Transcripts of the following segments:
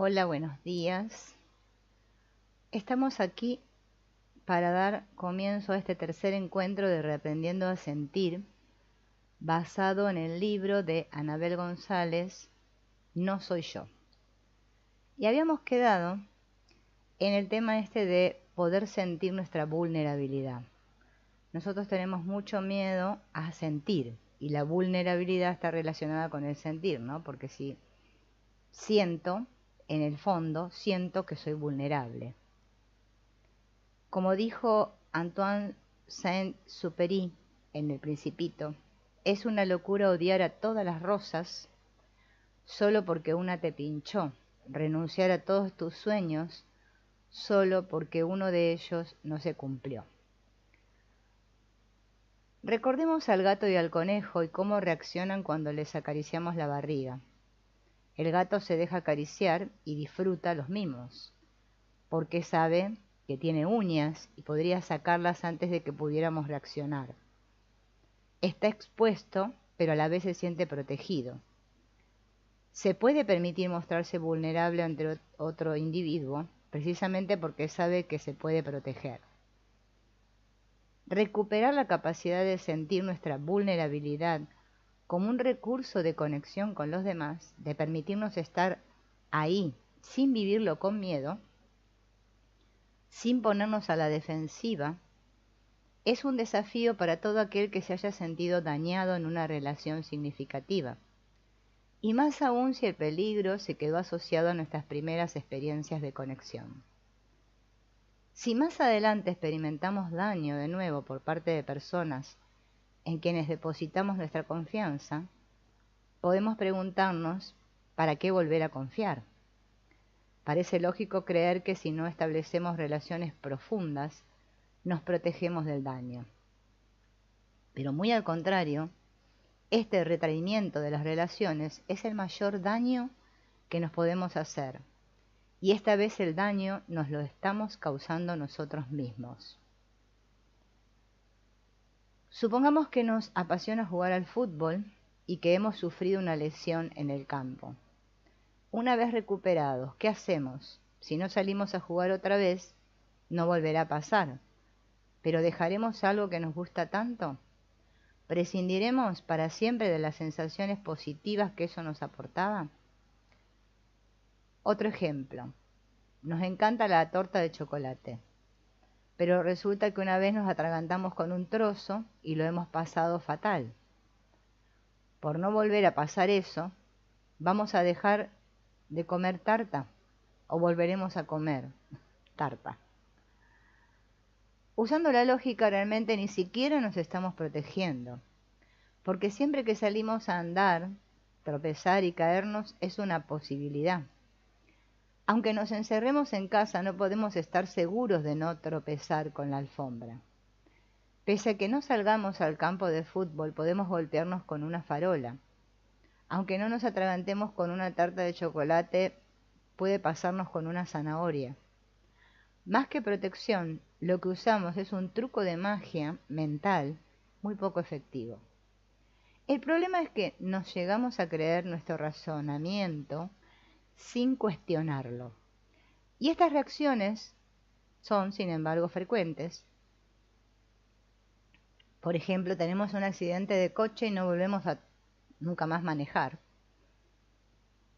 Hola, buenos días. Estamos aquí para dar comienzo a este tercer encuentro de Reaprendiendo a Sentir, basado en el libro de Anabel González, No soy yo. Y habíamos quedado en el tema este de poder sentir nuestra vulnerabilidad. Nosotros tenemos mucho miedo a sentir, y la vulnerabilidad está relacionada con el sentir, ¿no? Porque si siento, en el fondo, siento que soy vulnerable. Como dijo Antoine Saint-Exupéry en El Principito, es una locura odiar a todas las rosas solo porque una te pinchó, renunciar a todos tus sueños solo porque uno de ellos no se cumplió. Recordemos al gato y al conejo y cómo reaccionan cuando les acariciamos la barriga. El gato se deja acariciar y disfruta los mimos, porque sabe que tiene uñas y podría sacarlas antes de que pudiéramos reaccionar. Está expuesto, pero a la vez se siente protegido. Se puede permitir mostrarse vulnerable ante otro individuo, precisamente porque sabe que se puede proteger. Recuperar la capacidad de sentir nuestra vulnerabilidad como un recurso de conexión con los demás, de permitirnos estar ahí sin vivirlo con miedo, sin ponernos a la defensiva, es un desafío para todo aquel que se haya sentido dañado en una relación significativa, y más aún si el peligro se quedó asociado a nuestras primeras experiencias de conexión. Si más adelante experimentamos daño de nuevo por parte de personas en quienes depositamos nuestra confianza, podemos preguntarnos ¿para qué volver a confiar? Parece lógico creer que si no establecemos relaciones profundas, nos protegemos del daño. Pero muy al contrario, este retraimiento de las relaciones es el mayor daño que nos podemos hacer. Y esta vez el daño nos lo estamos causando nosotros mismos. Supongamos que nos apasiona jugar al fútbol y que hemos sufrido una lesión en el campo. Una vez recuperados, ¿qué hacemos? Si no salimos a jugar otra vez, no volverá a pasar. ¿Pero dejaremos algo que nos gusta tanto? ¿Prescindiremos para siempre de las sensaciones positivas que eso nos aportaba? Otro ejemplo. Nos encanta la torta de chocolate, pero resulta que una vez nos atragantamos con un trozo y lo hemos pasado fatal. Por no volver a pasar eso, ¿vamos a dejar de comer tarta o volveremos a comer tarta? Usando la lógica, realmente ni siquiera nos estamos protegiendo, porque siempre que salimos a andar, tropezar y caernos es una posibilidad. Aunque nos encerremos en casa, no podemos estar seguros de no tropezar con la alfombra. Pese a que no salgamos al campo de fútbol, podemos golpearnos con una farola. Aunque no nos atragantemos con una tarta de chocolate, puede pasarnos con una zanahoria. Más que protección, lo que usamos es un truco de magia mental muy poco efectivo. El problema es que nos llegamos a creer nuestro razonamiento sin cuestionarlo. Y estas reacciones son, sin embargo, frecuentes. Por ejemplo, tenemos un accidente de coche y no volvemos a nunca más manejar.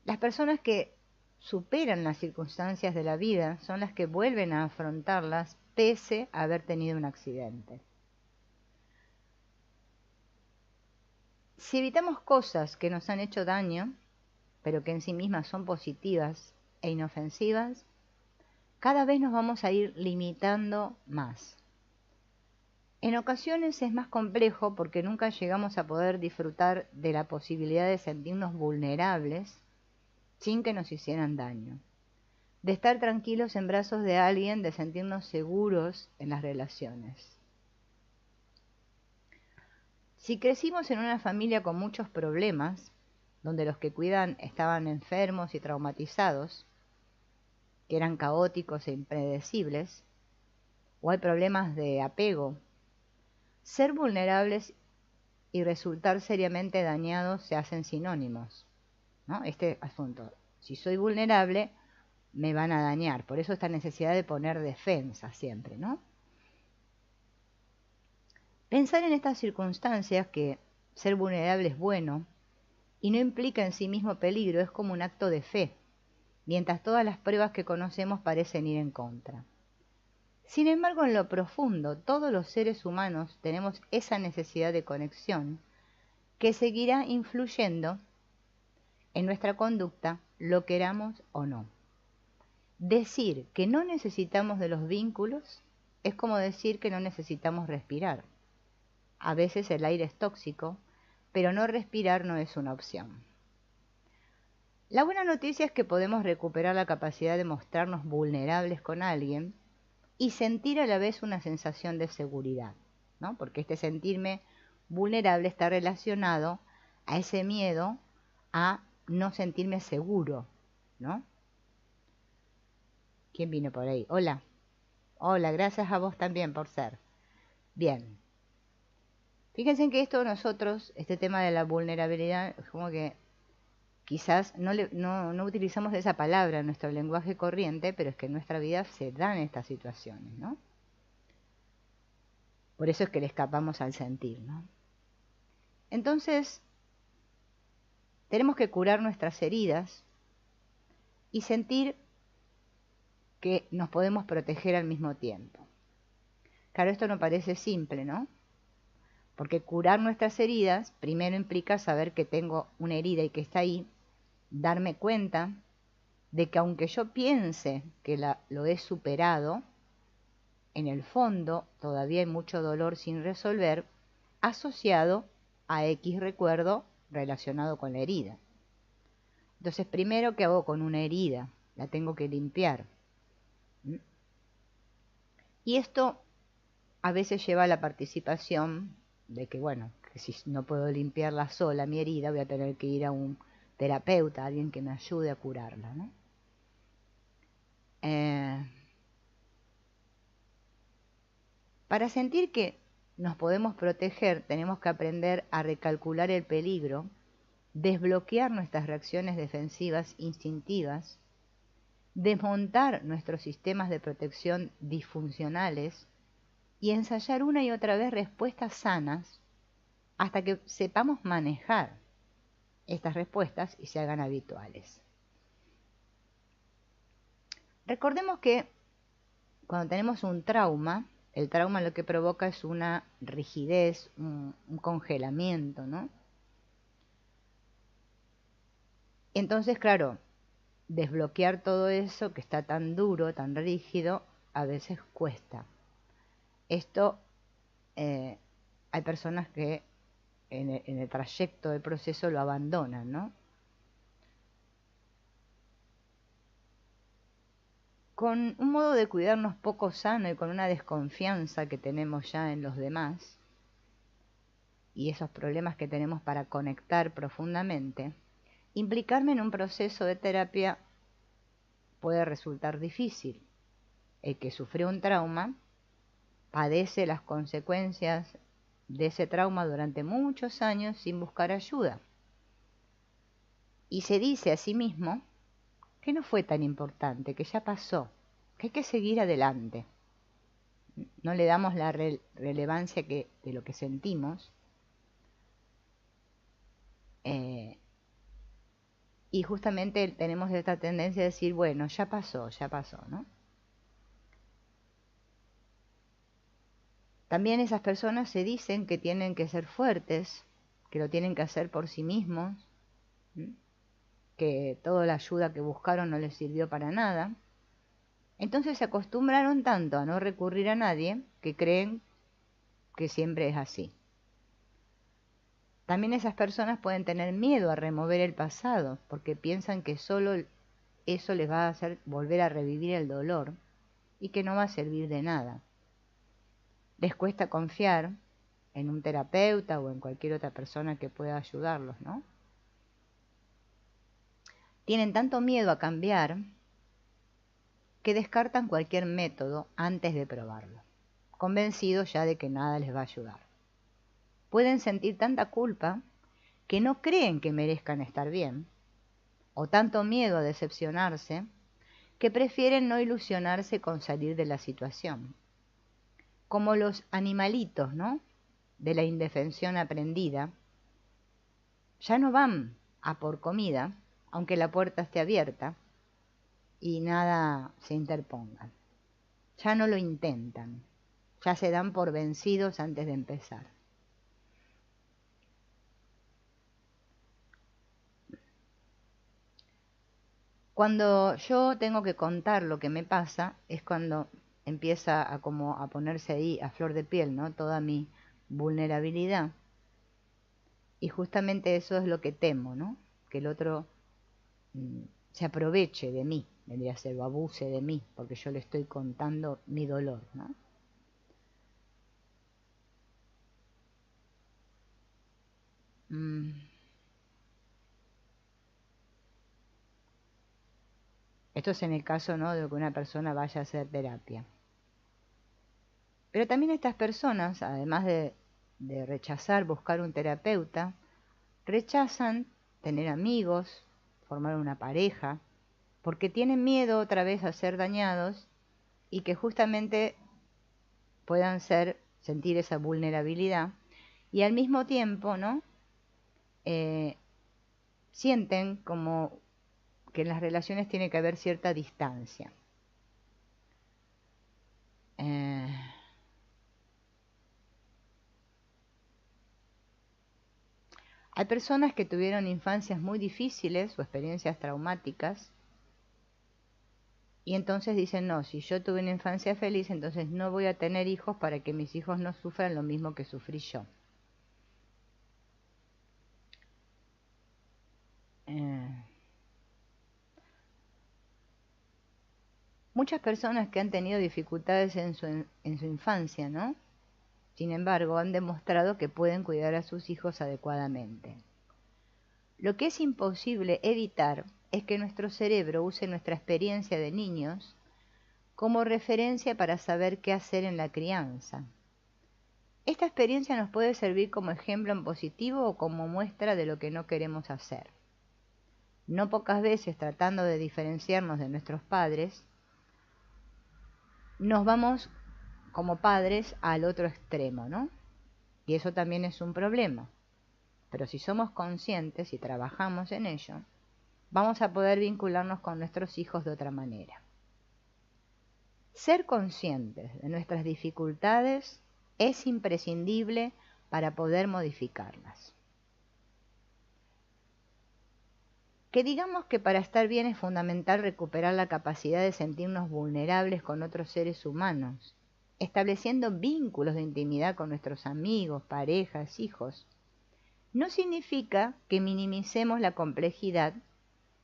Las personas que superan las circunstancias de la vida son las que vuelven a afrontarlas pese a haber tenido un accidente. Si evitamos cosas que nos han hecho daño, pero que en sí mismas son positivas e inofensivas, cada vez nos vamos a ir limitando más. En ocasiones es más complejo porque nunca llegamos a poder disfrutar de la posibilidad de sentirnos vulnerables sin que nos hicieran daño, de estar tranquilos en brazos de alguien, de sentirnos seguros en las relaciones. Si crecimos en una familia con muchos problemas, donde los que cuidan estaban enfermos y traumatizados, que eran caóticos e impredecibles, o hay problemas de apego, ser vulnerables y resultar seriamente dañados se hacen sinónimos, ¿no? Este asunto, si soy vulnerable, me van a dañar. Por eso esta necesidad de poner defensa siempre, ¿no? Pensar en estas circunstancias que ser vulnerable es bueno y no implica en sí mismo peligro es como un acto de fe, mientras todas las pruebas que conocemos parecen ir en contra. Sin embargo, en lo profundo, todos los seres humanos tenemos esa necesidad de conexión que seguirá influyendo en nuestra conducta, lo queramos o no. Decir que no necesitamos de los vínculos es como decir que no necesitamos respirar. A veces el aire es tóxico, pero no respirar no es una opción. La buena noticia es que podemos recuperar la capacidad de mostrarnos vulnerables con alguien y sentir a la vez una sensación de seguridad, ¿no? Porque este sentirme vulnerable está relacionado a ese miedo a no sentirme seguro, ¿no? ¿Quién vino por ahí? Hola. Hola, gracias a vos también por ser. Bien. Fíjense que esto nosotros, este tema de la vulnerabilidad, es como que quizás no utilizamos esa palabra en nuestro lenguaje corriente, pero es que en nuestra vida se dan estas situaciones, ¿no? Por eso es que le escapamos al sentir, ¿no? Entonces, tenemos que curar nuestras heridas y sentir que nos podemos proteger al mismo tiempo. Claro, esto no parece simple, ¿no? Porque curar nuestras heridas primero implica saber que tengo una herida y que está ahí, darme cuenta de que aunque yo piense que lo he superado, en el fondo todavía hay mucho dolor sin resolver asociado a X recuerdo relacionado con la herida. Entonces, primero, ¿qué hago con una herida? La tengo que limpiar. Y esto a veces lleva a la participación de que, bueno, que si no puedo limpiarla sola, mi herida, voy a tener que ir a un terapeuta, alguien que me ayude a curarla, ¿no? Para sentir que nos podemos proteger, tenemos que aprender a recalcular el peligro, desbloquear nuestras reacciones defensivas instintivas, desmontar nuestros sistemas de protección disfuncionales y ensayar una y otra vez respuestas sanas hasta que sepamos manejar estas respuestas y se hagan habituales. Recordemos que cuando tenemos un trauma, el trauma lo que provoca es una rigidez, un congelamiento, ¿no? Entonces, claro, desbloquear todo eso que está tan duro, tan rígido, a veces cuesta. Esto, hay personas que en el trayecto del proceso lo abandonan, ¿no? Con un modo de cuidarnos poco sano y con una desconfianza que tenemos ya en los demás, y esos problemas que tenemos para conectar profundamente, implicarme en un proceso de terapia puede resultar difícil. El que sufrió un trauma padece las consecuencias de ese trauma durante muchos años sin buscar ayuda. Y se dice a sí mismo que no fue tan importante, que ya pasó, que hay que seguir adelante. No le damos la relevancia de lo que sentimos. Y justamente tenemos esta tendencia de decir, bueno, ya pasó, ¿no? También esas personas se dicen que tienen que ser fuertes, que lo tienen que hacer por sí mismos, que toda la ayuda que buscaron no les sirvió para nada. Entonces se acostumbraron tanto a no recurrir a nadie que creen que siempre es así. También esas personas pueden tener miedo a remover el pasado porque piensan que solo eso les va a hacer volver a revivir el dolor y que no va a servir de nada. Les cuesta confiar en un terapeuta o en cualquier otra persona que pueda ayudarlos, ¿no? Tienen tanto miedo a cambiar que descartan cualquier método antes de probarlo, convencidos ya de que nada les va a ayudar. Pueden sentir tanta culpa que no creen que merezcan estar bien, o tanto miedo a decepcionarse, que prefieren no ilusionarse con salir de la situación. Como los animalitos, ¿no?, de la indefensión aprendida, ya no van a por comida, aunque la puerta esté abierta y nada se interponga. Ya no lo intentan, ya se dan por vencidos antes de empezar. Cuando yo tengo que contar lo que me pasa, es cuando empieza a ponerse ahí a flor de piel, ¿no?, toda mi vulnerabilidad. Y justamente eso es lo que temo, ¿no?, que el otro se aproveche de mí, vendría a ser, o abuse de mí, porque yo le estoy contando mi dolor, ¿no? Esto es en el caso, ¿no?, de que una persona vaya a hacer terapia. Pero también estas personas, además de rechazar buscar un terapeuta, rechazan tener amigos, formar una pareja, porque tienen miedo otra vez a ser dañados y que justamente puedan sentir esa vulnerabilidad y al mismo tiempo, ¿no?, sienten como que en las relaciones tiene que haber cierta distancia. Hay personas que tuvieron infancias muy difíciles o experiencias traumáticas y entonces dicen, no, si yo tuve una infancia feliz, entonces no voy a tener hijos para que mis hijos no sufran lo mismo que sufrí yo. Muchas personas que han tenido dificultades en su infancia, ¿no?, sin embargo, han demostrado que pueden cuidar a sus hijos adecuadamente. Lo que es imposible evitar es que nuestro cerebro use nuestra experiencia de niños como referencia para saber qué hacer en la crianza. Esta experiencia nos puede servir como ejemplo en positivo o como muestra de lo que no queremos hacer. No pocas veces, tratando de diferenciarnos de nuestros padres, nos vamos como padres al otro extremo, ¿no? Y eso también es un problema. Pero si somos conscientes y trabajamos en ello, vamos a poder vincularnos con nuestros hijos de otra manera. Ser conscientes de nuestras dificultades es imprescindible para poder modificarlas. Que digamos que para estar bien es fundamental recuperar la capacidad de sentirnos vulnerables con otros seres humanos, estableciendo vínculos de intimidad con nuestros amigos, parejas, hijos. No significa que minimicemos la complejidad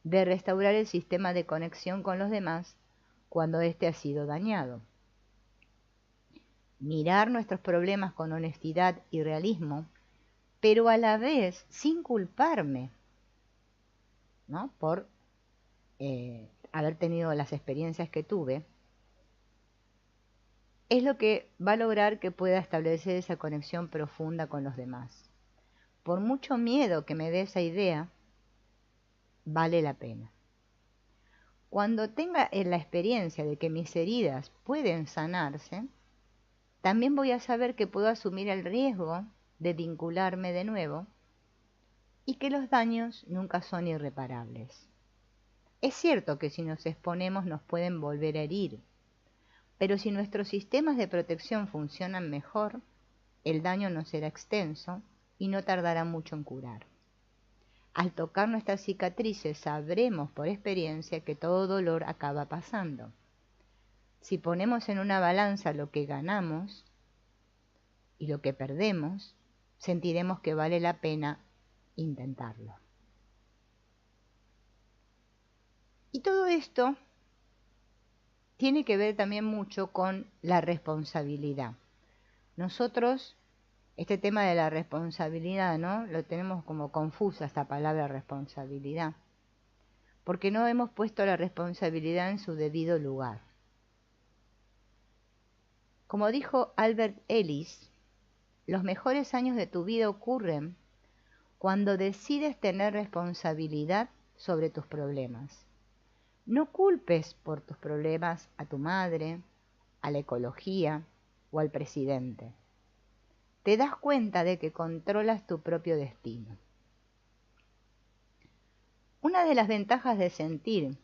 de restaurar el sistema de conexión con los demás cuando éste ha sido dañado. Mirar nuestros problemas con honestidad y realismo, pero a la vez sin culparme, ¿no?, por haber tenido las experiencias que tuve, es lo que va a lograr que pueda establecer esa conexión profunda con los demás. Por mucho miedo que me dé esa idea, vale la pena. Cuando tenga la experiencia de que mis heridas pueden sanarse, también voy a saber que puedo asumir el riesgo de vincularme de nuevo y que los daños nunca son irreparables. Es cierto que si nos exponemos nos pueden volver a herir, pero si nuestros sistemas de protección funcionan mejor, el daño no será extenso y no tardará mucho en curar. Al tocar nuestras cicatrices sabremos por experiencia que todo dolor acaba pasando. Si ponemos en una balanza lo que ganamos y lo que perdemos, sentiremos que vale la pena intentarlo. Y todo esto tiene que ver también mucho con la responsabilidad. Nosotros, este tema de la responsabilidad, ¿no?, lo tenemos como confusa esta palabra responsabilidad, porque no hemos puesto la responsabilidad en su debido lugar. Como dijo Albert Ellis, los mejores años de tu vida ocurren cuando decides tener responsabilidad sobre tus problemas. No culpes por tus problemas a tu madre, a la ecología o al presidente. Te das cuenta de que controlas tu propio destino. Una de las ventajas de sentir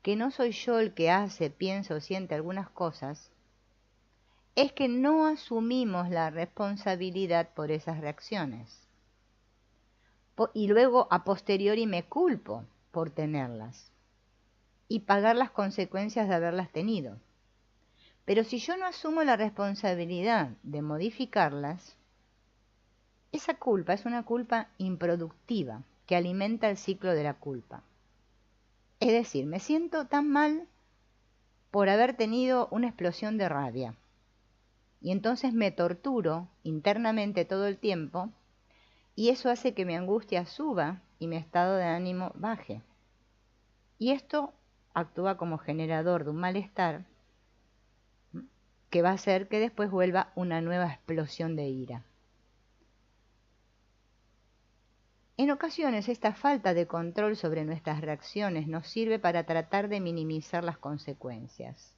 que no soy yo el que hace, piensa o siente algunas cosas, es que no asumimos la responsabilidad por esas reacciones. Y luego a posteriori me culpo por tenerlas y pagar las consecuencias de haberlas tenido. Pero si yo no asumo la responsabilidad de modificarlas, esa culpa es una culpa improductiva que alimenta el ciclo de la culpa. Es decir, me siento tan mal por haber tenido una explosión de rabia. Y entonces me torturo internamente todo el tiempo y eso hace que mi angustia suba y mi estado de ánimo baje. Y esto actúa como generador de un malestar que va a hacer que después vuelva una nueva explosión de ira. En ocasiones esta falta de control sobre nuestras reacciones nos sirve para tratar de minimizar las consecuencias.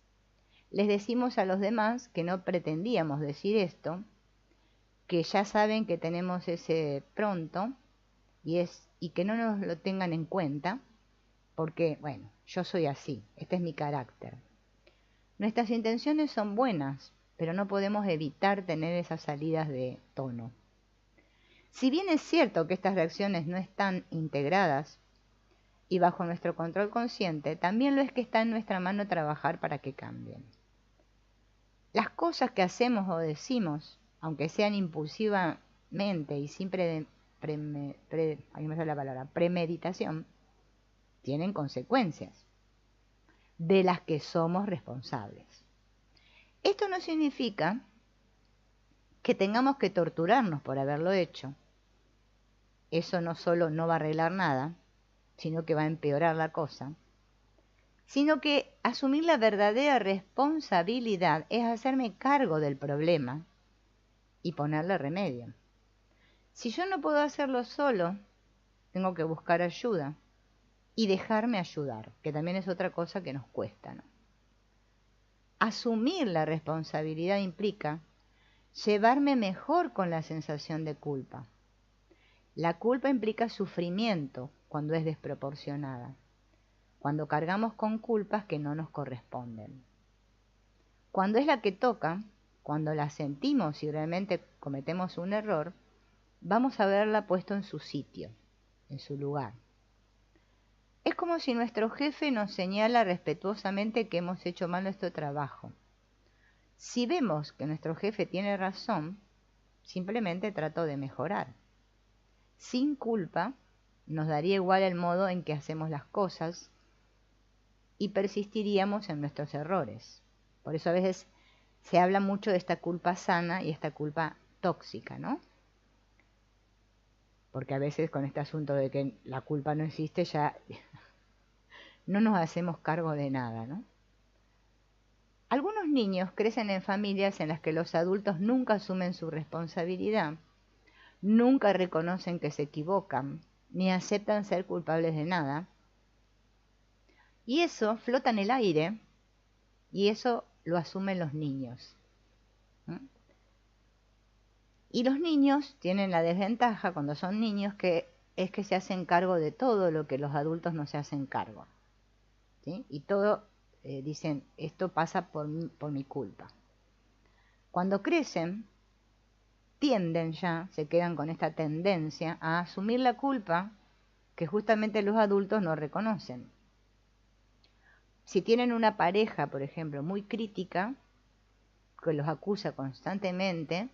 Les decimos a los demás que no pretendíamos decir esto, que ya saben que tenemos ese pronto y que no nos lo tengan en cuenta, porque, bueno, yo soy así, este es mi carácter. Nuestras intenciones son buenas, pero no podemos evitar tener esas salidas de tono. Si bien es cierto que estas reacciones no están integradas y bajo nuestro control consciente, también lo es que está en nuestra mano trabajar para que cambien. Las cosas que hacemos o decimos, aunque sean impulsivamente y sin premeditación, tienen consecuencias de las que somos responsables. Esto no significa que tengamos que torturarnos por haberlo hecho. Eso no solo no va a arreglar nada, sino que va a empeorar la cosa, sino que asumir la verdadera responsabilidad es hacerme cargo del problema y ponerle remedio. Si yo no puedo hacerlo solo, tengo que buscar ayuda y dejarme ayudar, que también es otra cosa que nos cuesta, ¿no? Asumir la responsabilidad implica llevarme mejor con la sensación de culpa. La culpa implica sufrimiento cuando es desproporcionada, cuando cargamos con culpas que no nos corresponden. Cuando es la que toca, cuando la sentimos y realmente cometemos un error, vamos a verla puesto en su sitio, en su lugar. Es como si nuestro jefe nos señala respetuosamente que hemos hecho mal nuestro trabajo. Si vemos que nuestro jefe tiene razón, simplemente trato de mejorar. Sin culpa, nos daría igual el modo en que hacemos las cosas y persistiríamos en nuestros errores. Por eso a veces se habla mucho de esta culpa sana y esta culpa tóxica, ¿no? Porque a veces con este asunto de que la culpa no existe ya no nos hacemos cargo de nada, ¿no? Algunos niños crecen en familias en las que los adultos nunca asumen su responsabilidad, nunca reconocen que se equivocan, ni aceptan ser culpables de nada. Y eso flota en el aire, y eso lo asumen los niños. Y los niños tienen la desventaja cuando son niños que es que se hacen cargo de todo lo que los adultos no se hacen cargo. ¿Sí? Y todo dicen, esto pasa por mi culpa. Cuando crecen, tienden ya, se quedan con esta tendencia a asumir la culpa que justamente los adultos no reconocen. Si tienen una pareja, por ejemplo, muy crítica, que los acusa constantemente,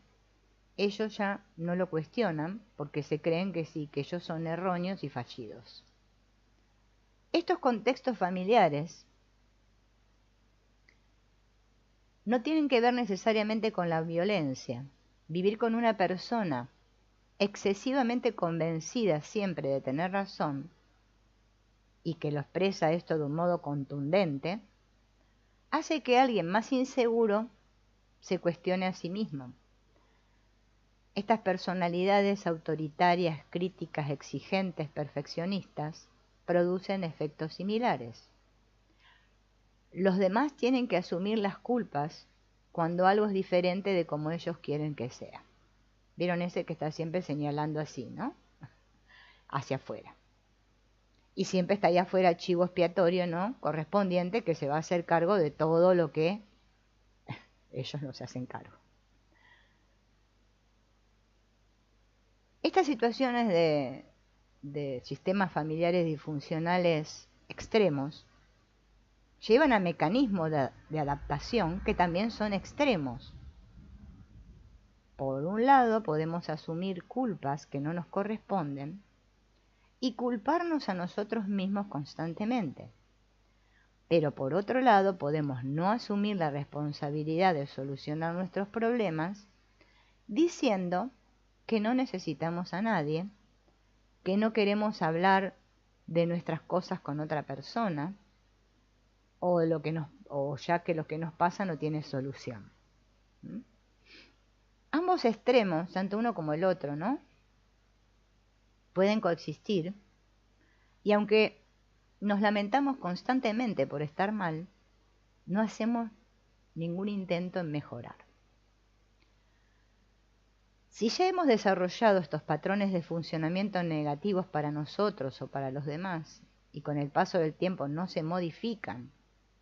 ellos ya no lo cuestionan porque se creen que sí, que ellos son erróneos y fallidos. Estos contextos familiares no tienen que ver necesariamente con la violencia. Vivir con una persona excesivamente convencida siempre de tener razón y que lo expresa esto de un modo contundente, hace que alguien más inseguro se cuestione a sí mismo. Estas personalidades autoritarias, críticas, exigentes, perfeccionistas, producen efectos similares. Los demás tienen que asumir las culpas cuando algo es diferente de como ellos quieren que sea. ¿Vieron ese que está siempre señalando así, no? Hacia afuera. Y siempre está ahí afuera chivo expiatorio, ¿no? Correspondiente, que se va a hacer cargo de todo lo que ellos no se hacen cargo. Estas situaciones de sistemas familiares disfuncionales extremos llevan a mecanismos de adaptación que también son extremos. Por un lado, podemos asumir culpas que no nos corresponden y culparnos a nosotros mismos constantemente. Pero por otro lado, podemos no asumir la responsabilidad de solucionar nuestros problemas diciendo que no necesitamos a nadie, que no queremos hablar de nuestras cosas con otra persona, o ya que lo que nos pasa no tiene solución. Ambos extremos, tanto uno como el otro, ¿no?, pueden coexistir, y aunque nos lamentamos constantemente por estar mal, no hacemos ningún intento en mejorar. Si ya hemos desarrollado estos patrones de funcionamiento negativos para nosotros o para los demás, y con el paso del tiempo no se modifican,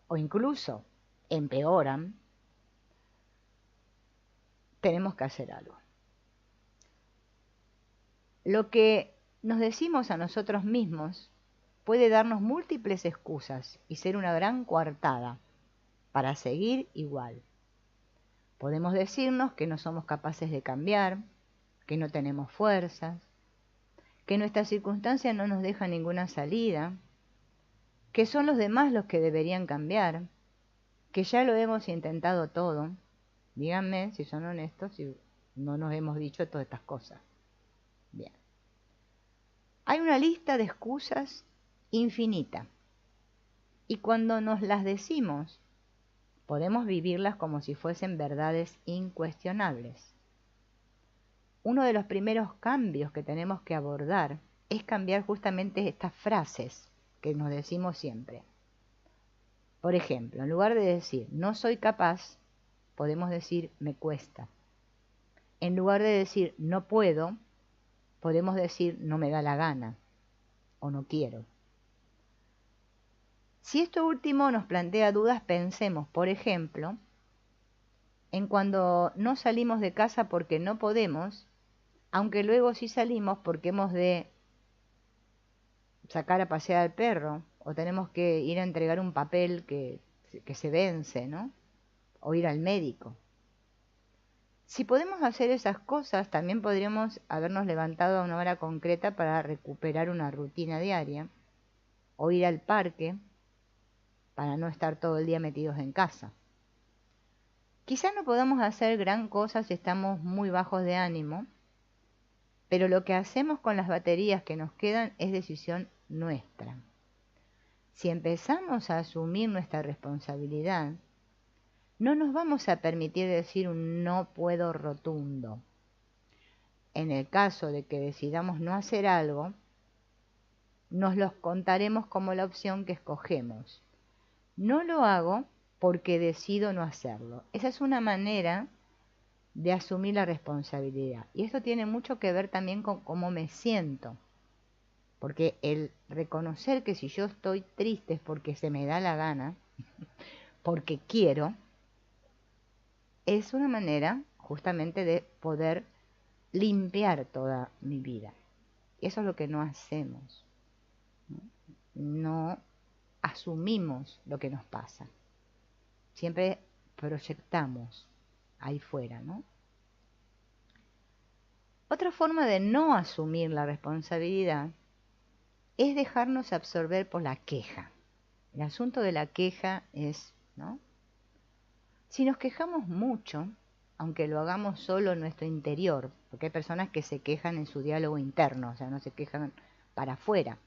o incluso empeoran, tenemos que hacer algo. Lo que nos decimos a nosotros mismos puede darnos múltiples excusas y ser una gran coartada para seguir igual. Podemos decirnos que no somos capaces de cambiar, que no tenemos fuerzas, que nuestras circunstancias no nos dejan ninguna salida, que son los demás los que deberían cambiar, que ya lo hemos intentado todo. Díganme si son honestos si no nos hemos dicho todas estas cosas. Bien. Hay una lista de excusas infinita. Y cuando nos las decimos, podemos vivirlas como si fuesen verdades incuestionables. Uno de los primeros cambios que tenemos que abordar es cambiar justamente estas frases que nos decimos siempre. Por ejemplo, en lugar de decir no soy capaz, podemos decir me cuesta. En lugar de decir no puedo, podemos decir no me da la gana o no quiero. Si esto último nos plantea dudas, pensemos, por ejemplo, en cuando no salimos de casa porque no podemos, aunque luego sí salimos porque hemos de sacar a pasear al perro, o tenemos que ir a entregar un papel que se vence, ¿no? O ir al médico. Si podemos hacer esas cosas, también podríamos habernos levantado a una hora concreta para recuperar una rutina diaria, o ir al parque para no estar todo el día metidos en casa. Quizás no podamos hacer gran cosa si estamos muy bajos de ánimo, pero lo que hacemos con las baterías que nos quedan es decisión nuestra. Si empezamos a asumir nuestra responsabilidad, no nos vamos a permitir decir un no puedo rotundo. En el caso de que decidamos no hacer algo, nos los contaremos como la opción que escogemos. No lo hago porque decido no hacerlo. Esa es una manera de asumir la responsabilidad. Y esto tiene mucho que ver también con cómo me siento. Porque el reconocer que si yo estoy triste es porque se me da la gana, porque quiero, es una manera justamente de poder limpiar toda mi vida. Eso es lo que no hacemos. No asumimos lo que nos pasa. Siempre proyectamos ahí fuera, ¿no? Otra forma de no asumir la responsabilidad es dejarnos absorber por la queja. El asunto de la queja es, ¿no?, si nos quejamos mucho, aunque lo hagamos solo en nuestro interior, porque hay personas que se quejan en su diálogo interno, o sea, no se quejan para afuera,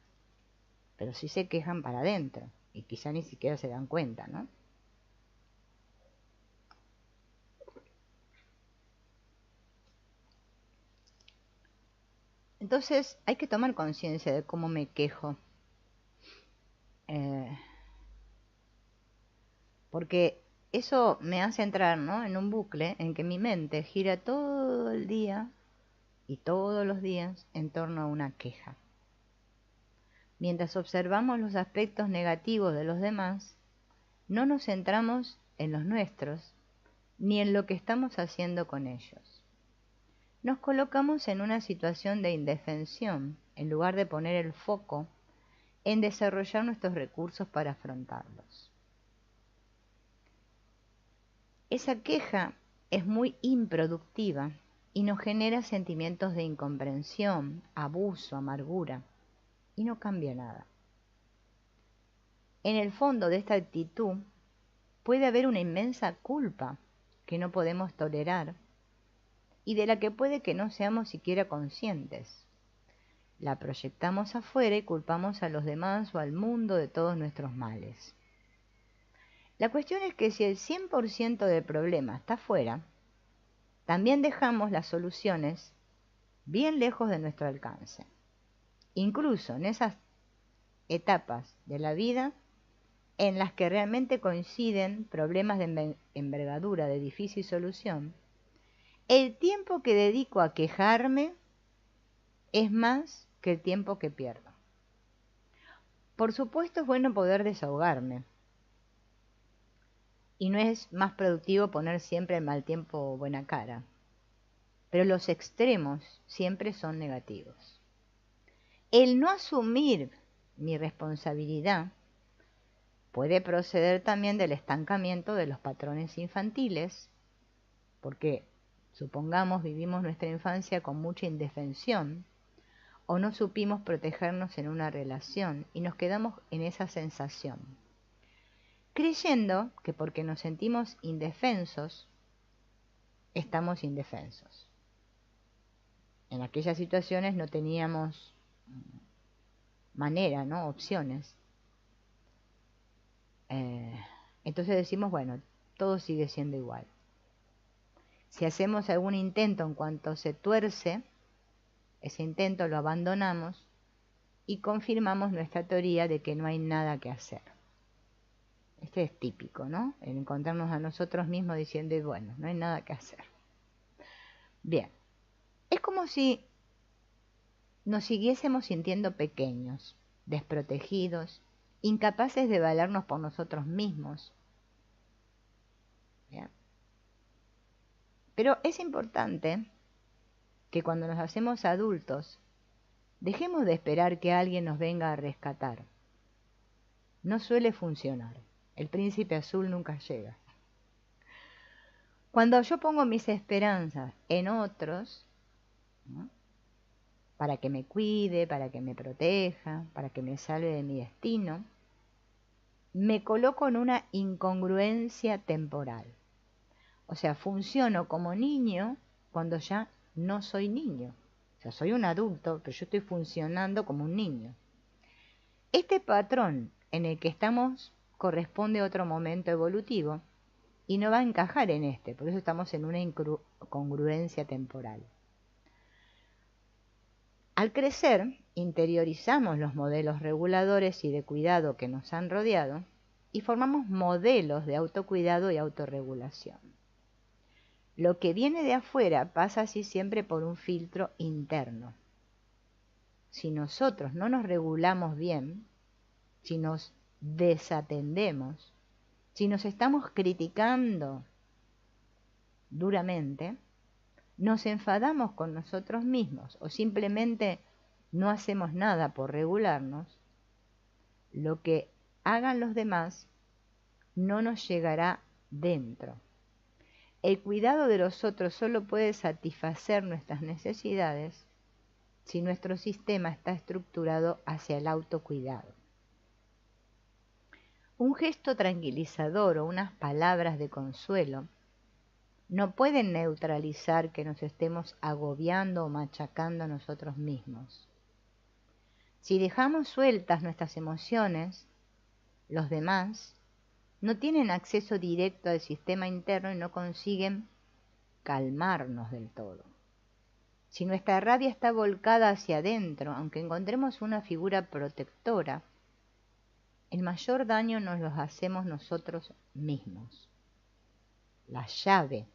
pero sí se quejan para adentro, y quizá ni siquiera se dan cuenta, ¿no? Entonces hay que tomar conciencia de cómo me quejo. porque eso me hace entrar, ¿no?, en un bucle en que mi mente gira todo el día y todos los días en torno a una queja. Mientras observamos los aspectos negativos de los demás, no nos centramos en los nuestros ni en lo que estamos haciendo con ellos. Nos colocamos en una situación de indefensión en lugar de poner el foco en desarrollar nuestros recursos para afrontarlos. Esa queja es muy improductiva y nos genera sentimientos de incomprensión, abuso, amargura, y no cambia nada. En el fondo de esta actitud puede haber una inmensa culpa que no podemos tolerar y de la que puede que no seamos siquiera conscientes. La proyectamos afuera y culpamos a los demás o al mundo de todos nuestros males. La cuestión es que si el 100% del problema está afuera, también dejamos las soluciones bien lejos de nuestro alcance. Incluso en esas etapas de la vida en las que realmente coinciden problemas de envergadura, de difícil solución, el tiempo que dedico a quejarme es más que el tiempo que pierdo. Por supuesto es bueno poder desahogarme, y no es más productivo poner siempre el mal tiempo buena cara, pero los extremos siempre son negativos. El no asumir mi responsabilidad puede proceder también del estancamiento de los patrones infantiles, porque supongamos vivimos nuestra infancia con mucha indefensión o no supimos protegernos en una relación y nos quedamos en esa sensación, creyendo que porque nos sentimos indefensos, estamos indefensos. En aquellas situaciones no teníamos manera, ¿no?, opciones. Entonces decimos, bueno, todo sigue siendo igual. Si hacemos algún intento en cuanto se tuerce, ese intento lo abandonamos y confirmamos nuestra teoría de que no hay nada que hacer. Este es típico, ¿no?, el encontrarnos a nosotros mismos diciendo, bueno, no hay nada que hacer. Bien, es como si nos siguiésemos sintiendo pequeños, desprotegidos, incapaces de valernos por nosotros mismos. Bien. Pero es importante que cuando nos hacemos adultos, dejemos de esperar que alguien nos venga a rescatar. No suele funcionar. El príncipe azul nunca llega. Cuando yo pongo mis esperanzas en otros, ¿no?, para que me cuide, para que me proteja, para que me salve de mi destino, me coloco en una incongruencia temporal. O sea, funciono como niño cuando ya no soy niño. O sea, soy un adulto, pero yo estoy funcionando como un niño. Este patrón en el que estamos corresponde a otro momento evolutivo y no va a encajar en este, por eso estamos en una incongruencia temporal. Al crecer, interiorizamos los modelos reguladores y de cuidado que nos han rodeado y formamos modelos de autocuidado y autorregulación. Lo que viene de afuera pasa así siempre por un filtro interno. Si nosotros no nos regulamos bien, si nos desatendemos, si nos estamos criticando duramente, nos enfadamos con nosotros mismos o simplemente no hacemos nada por regularnos, lo que hagan los demás no nos llegará dentro. El cuidado de los otros solo puede satisfacer nuestras necesidades si nuestro sistema está estructurado hacia el autocuidado. Un gesto tranquilizador o unas palabras de consuelo no pueden neutralizar que nos estemos agobiando o machacando a nosotros mismos. Si dejamos sueltas nuestras emociones, los demás no tienen acceso directo al sistema interno y no consiguen calmarnos del todo. Si nuestra rabia está volcada hacia adentro, aunque encontremos una figura protectora, el mayor daño nos los hacemos nosotros mismos. La llave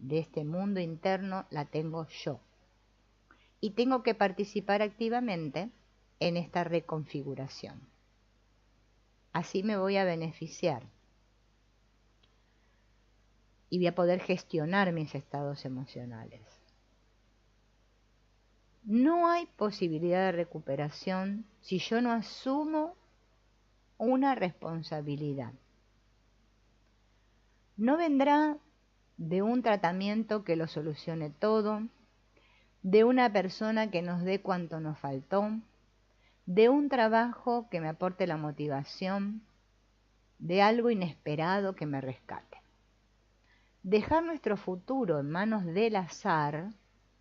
de este mundo interno la tengo yo. Y tengo que participar activamente en esta reconfiguración. Así me voy a beneficiar. Y voy a poder gestionar mis estados emocionales. No hay posibilidad de recuperación si yo no asumo una responsabilidad. No vendrá de un tratamiento que lo solucione todo, de una persona que nos dé cuanto nos faltó, de un trabajo que me aporte la motivación, de algo inesperado que me rescate. Dejar nuestro futuro en manos del azar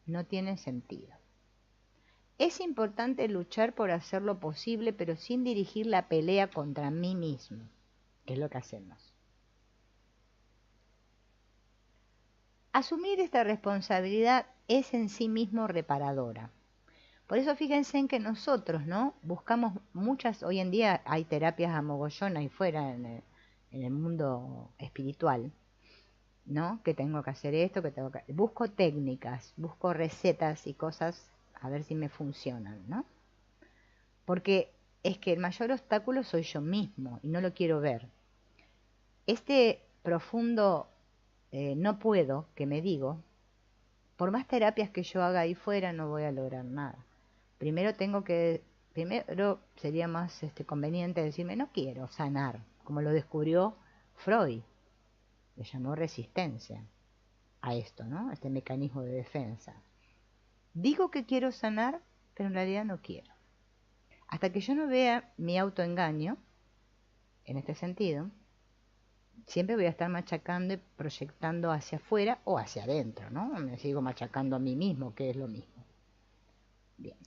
no tiene sentido. Es importante luchar por hacer lo posible, pero sin dirigir la pelea contra mí mismo, que es lo que hacemos. Asumir esta responsabilidad es en sí mismo reparadora. Por eso fíjense en que nosotros, ¿no? Buscamos muchas, hoy en día hay terapias a mogollón ahí fuera en el mundo espiritual, ¿no? Que tengo que hacer esto, que tengo que... Busco técnicas, busco recetas y cosas a ver si me funcionan, ¿no? Porque es que el mayor obstáculo soy yo mismo y no lo quiero ver. Este profundo no puedo que me digo, por más terapias que yo haga ahí fuera no voy a lograr nada. Primero sería más conveniente decirme no quiero sanar, como lo descubrió Freud, le llamó resistencia a esto, ¿no? Este mecanismo de defensa. Digo que quiero sanar, pero en realidad no quiero. Hasta que yo no vea mi autoengaño, en este sentido, siempre voy a estar machacando y proyectando hacia afuera o hacia adentro, ¿no? Me sigo machacando a mí mismo, que es lo mismo. Bien.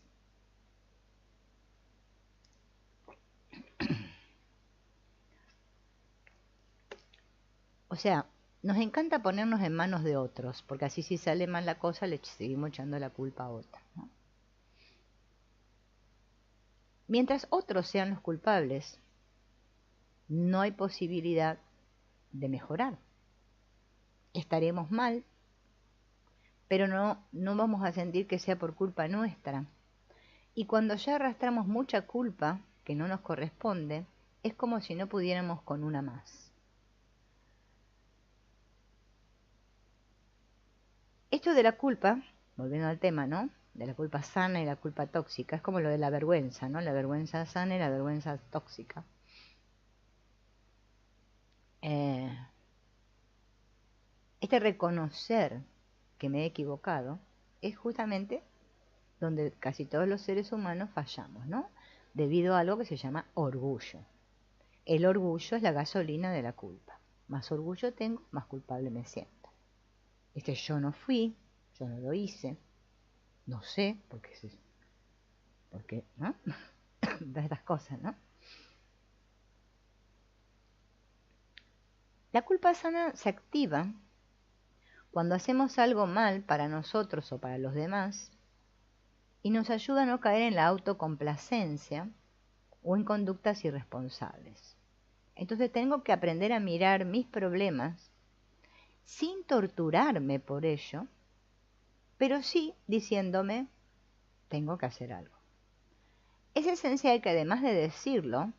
O sea, nos encanta ponernos en manos de otros, porque así si sale mal la cosa le seguimos echando la culpa a otra, ¿no? Mientras otros sean los culpables, no hay posibilidad de mejorar. Estaremos mal, pero no vamos a sentir que sea por culpa nuestra. Y cuando ya arrastramos mucha culpa que no nos corresponde, es como si no pudiéramos con una más. Esto de la culpa, volviendo al tema, ¿no? De la culpa sana y la culpa tóxica, es como lo de la vergüenza, ¿no? La vergüenza sana y la vergüenza tóxica. Este reconocer que me he equivocado es justamente donde casi todos los seres humanos fallamos, ¿no? Debido a algo que se llama orgullo. El orgullo es la gasolina de la culpa. Más orgullo tengo, más culpable me siento. Yo no fui, yo no lo hice, no sé, porque ¿no? De estas cosas, ¿no? La culpa sana se activa cuando hacemos algo mal para nosotros o para los demás y nos ayuda a no caer en la autocomplacencia o en conductas irresponsables. Entonces tengo que aprender a mirar mis problemas sin torturarme por ello, pero sí diciéndome, tengo que hacer algo. Es esencial que además de decirlo,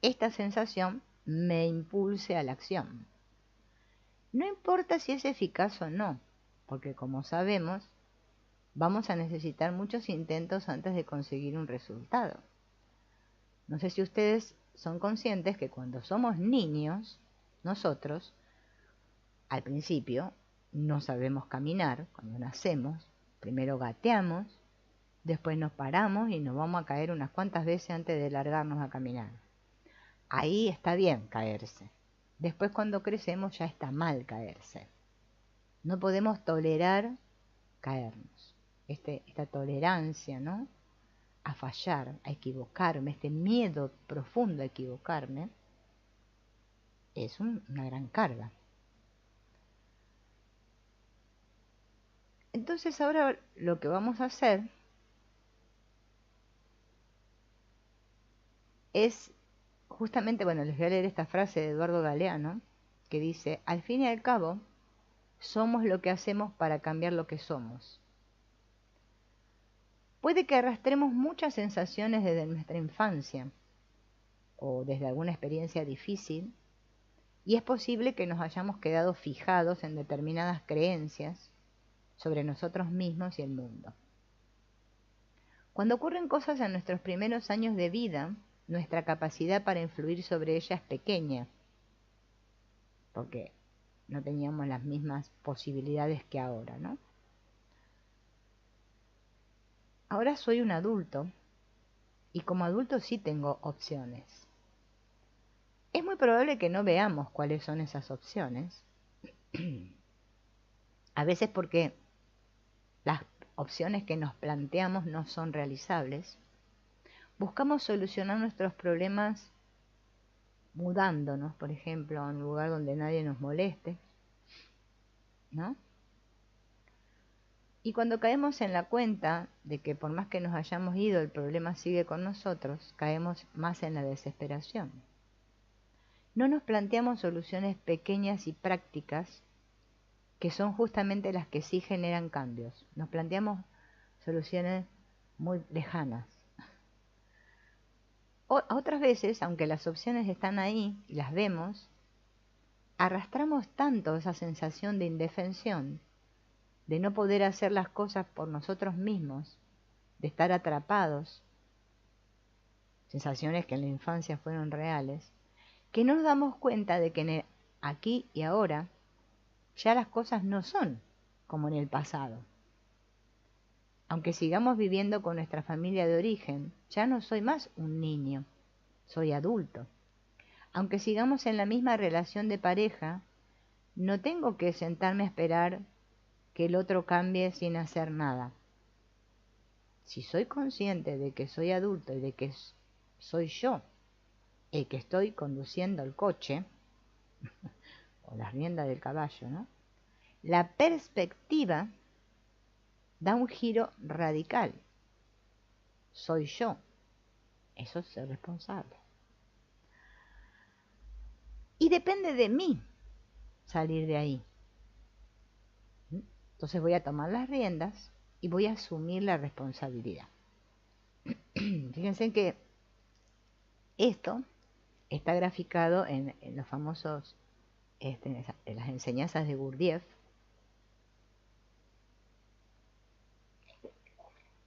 esta sensación me impulse a la acción. No importa si es eficaz o no, porque como sabemos, vamos a necesitar muchos intentos antes de conseguir un resultado. No sé si ustedes son conscientes que cuando somos niños, nosotros, al principio, no sabemos caminar. Cuando nacemos, primero gateamos, después nos paramos y nos vamos a caer unas cuantas veces antes de largarnos a caminar. Ahí está bien caerse. Después cuando crecemos ya está mal caerse. No podemos tolerar caernos. Esta tolerancia, ¿no?, a fallar, a equivocarme, este miedo profundo a equivocarme, es una gran carga. Entonces ahora lo que vamos a hacer es justamente, bueno, les voy a leer esta frase de Eduardo Galeano, que dice, al fin y al cabo, somos lo que hacemos para cambiar lo que somos. Puede que arrastremos muchas sensaciones desde nuestra infancia o desde alguna experiencia difícil, y es posible que nos hayamos quedado fijados en determinadas creencias sobre nosotros mismos y el mundo. Cuando ocurren cosas en nuestros primeros años de vida, nuestra capacidad para influir sobre ella es pequeña, porque no teníamos las mismas posibilidades que ahora, ¿no? Ahora soy un adulto y como adulto sí tengo opciones. Es muy probable que no veamos cuáles son esas opciones, a veces porque las opciones que nos planteamos no son realizables. Buscamos solucionar nuestros problemas mudándonos, por ejemplo, a un lugar donde nadie nos moleste, ¿no? Y cuando caemos en la cuenta de que por más que nos hayamos ido, el problema sigue con nosotros, caemos más en la desesperación. No nos planteamos soluciones pequeñas y prácticas, que son justamente las que sí generan cambios. Nos planteamos soluciones muy lejanas. Otras veces, aunque las opciones están ahí y las vemos, arrastramos tanto esa sensación de indefensión, de no poder hacer las cosas por nosotros mismos, de estar atrapados, sensaciones que en la infancia fueron reales, que no nos damos cuenta de que aquí y ahora ya las cosas no son como en el pasado. Aunque sigamos viviendo con nuestra familia de origen, ya no soy más un niño, soy adulto. Aunque sigamos en la misma relación de pareja, no tengo que sentarme a esperar que el otro cambie sin hacer nada. Si soy consciente de que soy adulto y de que soy yo el que estoy conduciendo el coche, o las riendas del caballo, ¿no? La perspectiva da un giro radical. Soy yo. Eso es ser responsable. Y depende de mí salir de ahí. Entonces voy a tomar las riendas y voy a asumir la responsabilidad. Fíjense que esto está graficado en los famosos, en las enseñanzas de Gurdjieff,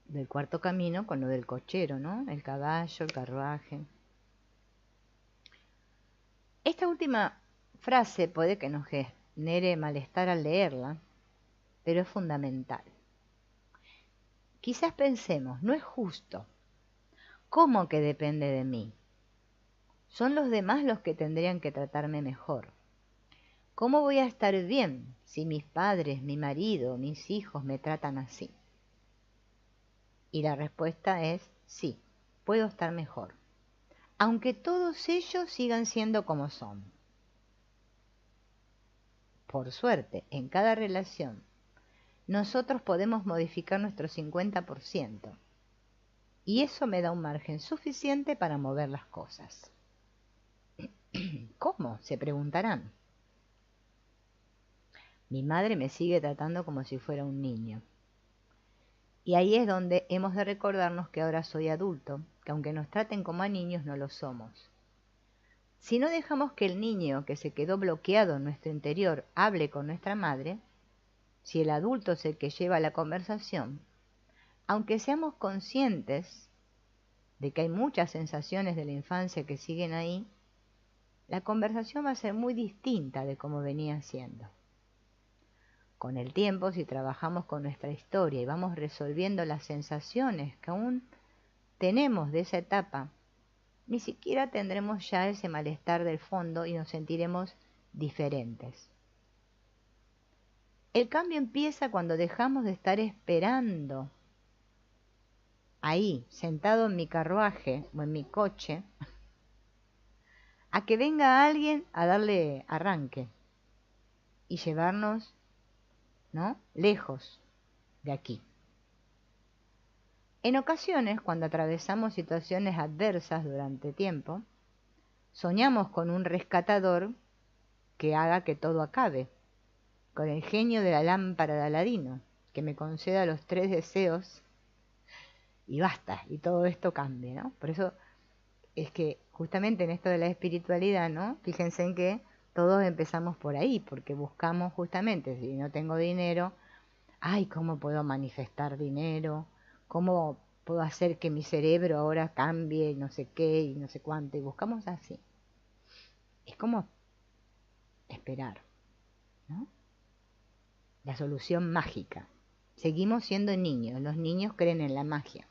del cuarto camino, con lo del cochero, ¿no? El caballo, el carruaje. Esta última frase puede que nos genere malestar al leerla, pero es fundamental. Quizás pensemos, no es justo. ¿Cómo que depende de mí? Son los demás los que tendrían que tratarme mejor. ¿Cómo voy a estar bien si mis padres, mi marido, mis hijos me tratan así? Y la respuesta es sí, puedo estar mejor, aunque todos ellos sigan siendo como son. Por suerte, en cada relación, nosotros podemos modificar nuestro 50%, y eso me da un margen suficiente para mover las cosas. ¿Cómo?, se preguntarán. Mi madre me sigue tratando como si fuera un niño. Y ahí es donde hemos de recordarnos que ahora soy adulto, que aunque nos traten como a niños, no lo somos. Si no dejamos que el niño que se quedó bloqueado en nuestro interior hable con nuestra madre, si el adulto es el que lleva la conversación, aunque seamos conscientes de que hay muchas sensaciones de la infancia que siguen ahí, la conversación va a ser muy distinta de como venía siendo. Con el tiempo, si trabajamos con nuestra historia y vamos resolviendo las sensaciones que aún tenemos de esa etapa, ni siquiera tendremos ya ese malestar del fondo y nos sentiremos diferentes. El cambio empieza cuando dejamos de estar esperando ahí, sentado en mi carruaje o en mi coche, a que venga alguien a darle arranque y llevarnos, ¿no?, lejos de aquí. En ocasiones, cuando atravesamos situaciones adversas durante tiempo, soñamos con un rescatador que haga que todo acabe, con el genio de la lámpara de Aladino, que me conceda los 3 deseos y basta, y todo esto cambie, ¿no? Por eso es que justamente en esto de la espiritualidad, ¿no? Fíjense en que todos empezamos por ahí, porque buscamos justamente, si no tengo dinero, ay, ¿cómo puedo manifestar dinero? ¿Cómo puedo hacer que mi cerebro ahora cambie y no sé qué y no sé cuánto? Y buscamos así. Es como esperar, ¿no? La solución mágica. Seguimos siendo niños, los niños creen en la magia.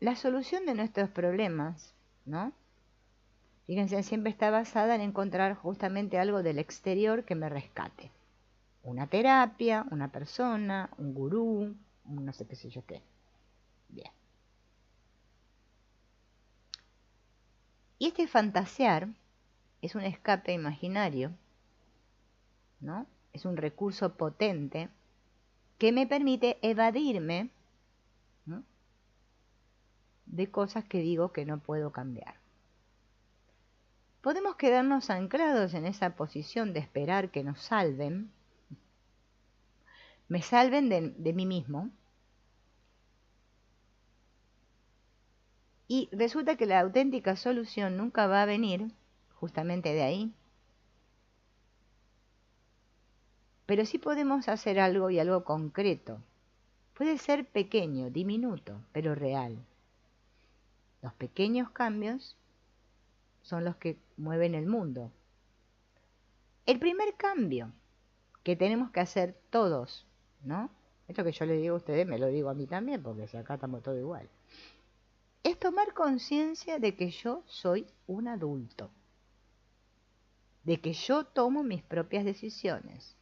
La solución de nuestros problemas, ¿no? Fíjense, siempre está basada en encontrar justamente algo del exterior que me rescate. Una terapia, una persona, un gurú, no sé qué sé yo qué. Bien. Y este fantasear es un escape imaginario, ¿no? Es un recurso potente que me permite evadirme, ¿no?, de cosas que digo que no puedo cambiar. Podemos quedarnos anclados en esa posición de esperar que nos salven, me salven de mí mismo, y resulta que la auténtica solución nunca va a venir justamente de ahí. Pero sí podemos hacer algo, y algo concreto. Puede ser pequeño, diminuto, pero real. Los pequeños cambios son los que mueven el mundo. El primer cambio que tenemos que hacer todos, ¿no? Esto que yo le digo a ustedes, me lo digo a mí también, porque si acá estamos todos igual. Es tomar conciencia de que yo soy un adulto, de que yo tomo mis propias decisiones,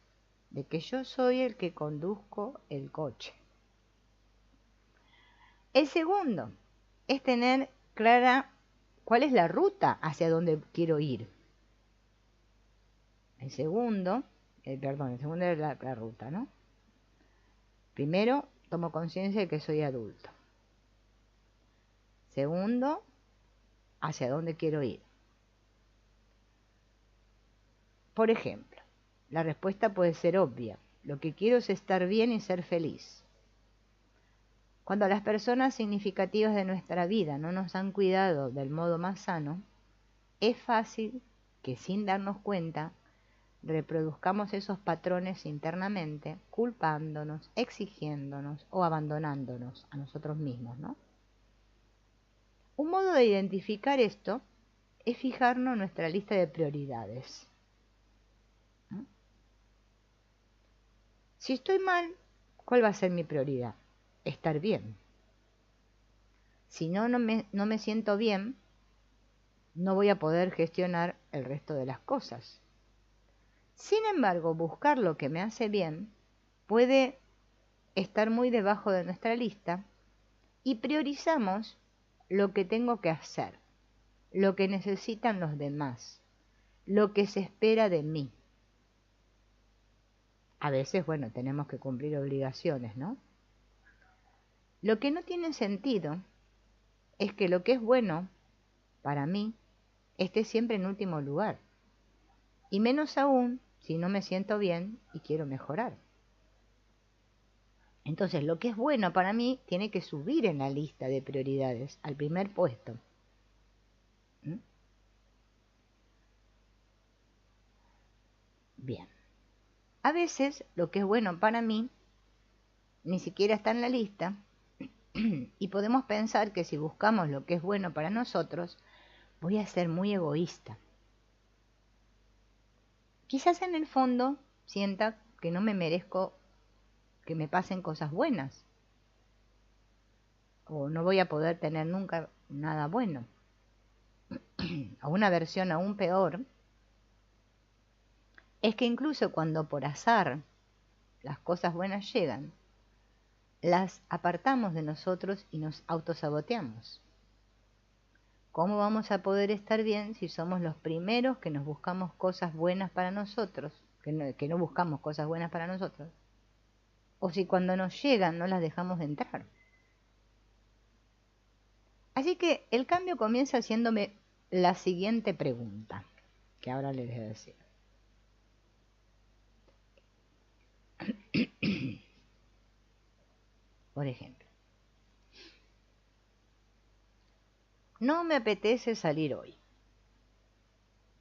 de que yo soy el que conduzco el coche. El segundo es tener clara cuál es la ruta hacia donde quiero ir. El segundo es la ruta, ¿no? Primero, tomo conciencia de que soy adulto. Segundo, hacia dónde quiero ir. Por ejemplo, la respuesta puede ser obvia. Lo que quiero es estar bien y ser feliz. Cuando las personas significativas de nuestra vida no nos han cuidado del modo más sano, es fácil que sin darnos cuenta reproduzcamos esos patrones internamente, culpándonos, exigiéndonos o abandonándonos a nosotros mismos, ¿no? Un modo de identificar esto es fijarnos en nuestra lista de prioridades, ¿no? Si estoy mal, ¿cuál va a ser mi prioridad? Estar bien. Si no me siento bien, no voy a poder gestionar el resto de las cosas. Sin embargo, buscar lo que me hace bien puede estar muy debajo de nuestra lista y priorizamos lo que tengo que hacer, lo que necesitan los demás, lo que se espera de mí. A veces, bueno, tenemos que cumplir obligaciones, ¿no? Lo que no tiene sentido es que lo que es bueno para mí esté siempre en último lugar. Y menos aún si no me siento bien y quiero mejorar. Entonces, lo que es bueno para mí tiene que subir en la lista de prioridades, al primer puesto. ¿Mm? Bien. A veces, lo que es bueno para mí ni siquiera está en la lista y podemos pensar que si buscamos lo que es bueno para nosotros, voy a ser muy egoísta. Quizás en el fondo sienta que no me merezco que me pasen cosas buenas, o no voy a poder tener nunca nada bueno. O una versión aún peor es que incluso cuando por azar las cosas buenas llegan, las apartamos de nosotros y nos autosaboteamos. ¿Cómo vamos a poder estar bien si somos los primeros que nos buscamos cosas buenas para nosotros, que no buscamos cosas buenas para nosotros? o si cuando nos llegan no las dejamos de entrar. Así que el cambio comienza haciéndome la siguiente pregunta, que ahora les voy a decir. Por ejemplo, no me apetece salir hoy.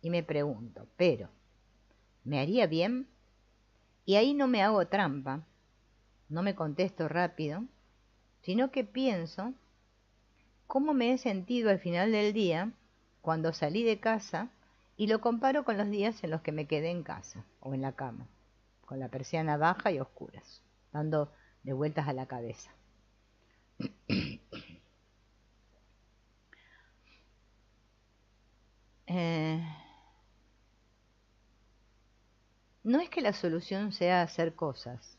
Y me pregunto, pero, ¿me haría bien? Y ahí no me hago trampa, no me contesto rápido, sino que pienso cómo me he sentido al final del día cuando salí de casa y lo comparo con los días en los que me quedé en casa o en la cama, con la persiana baja y oscuras, dando de vueltas a la cabeza. No es que la solución sea hacer cosas.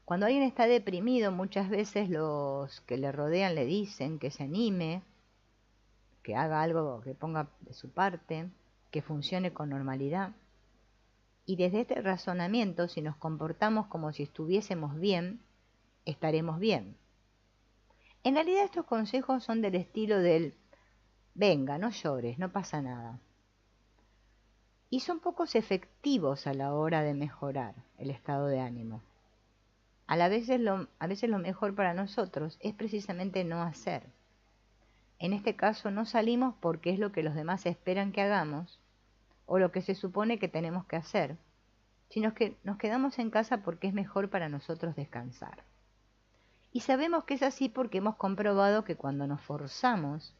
Cuando alguien está deprimido, muchas veces los que le rodean le dicen que se anime, que haga algo, que ponga de su parte, que funcione con normalidad. Y desde este razonamiento, si nos comportamos como si estuviésemos bien, estaremos bien. En realidad estos consejos son del estilo del venga, no llores, no pasa nada. Y son pocos efectivos a la hora de mejorar el estado de ánimo. A veces lo mejor para nosotros es precisamente no hacer. En este caso no salimos porque es lo que los demás esperan que hagamos o lo que se supone que tenemos que hacer, sino que nos quedamos en casa porque es mejor para nosotros descansar. Y sabemos que es así porque hemos comprobado que cuando nos forzamos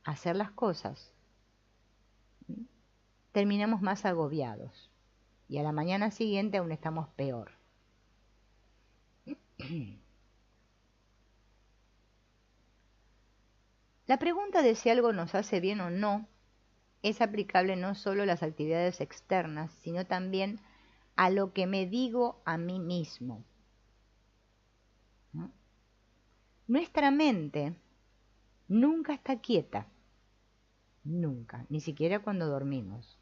a hacer las cosas, terminamos más agobiados y a la mañana siguiente aún estamos peor. La pregunta de si algo nos hace bien o no es aplicable no solo a las actividades externas, sino también a lo que me digo a mí mismo. ¿No? Nuestra mente nunca está quieta, nunca, ni siquiera cuando dormimos.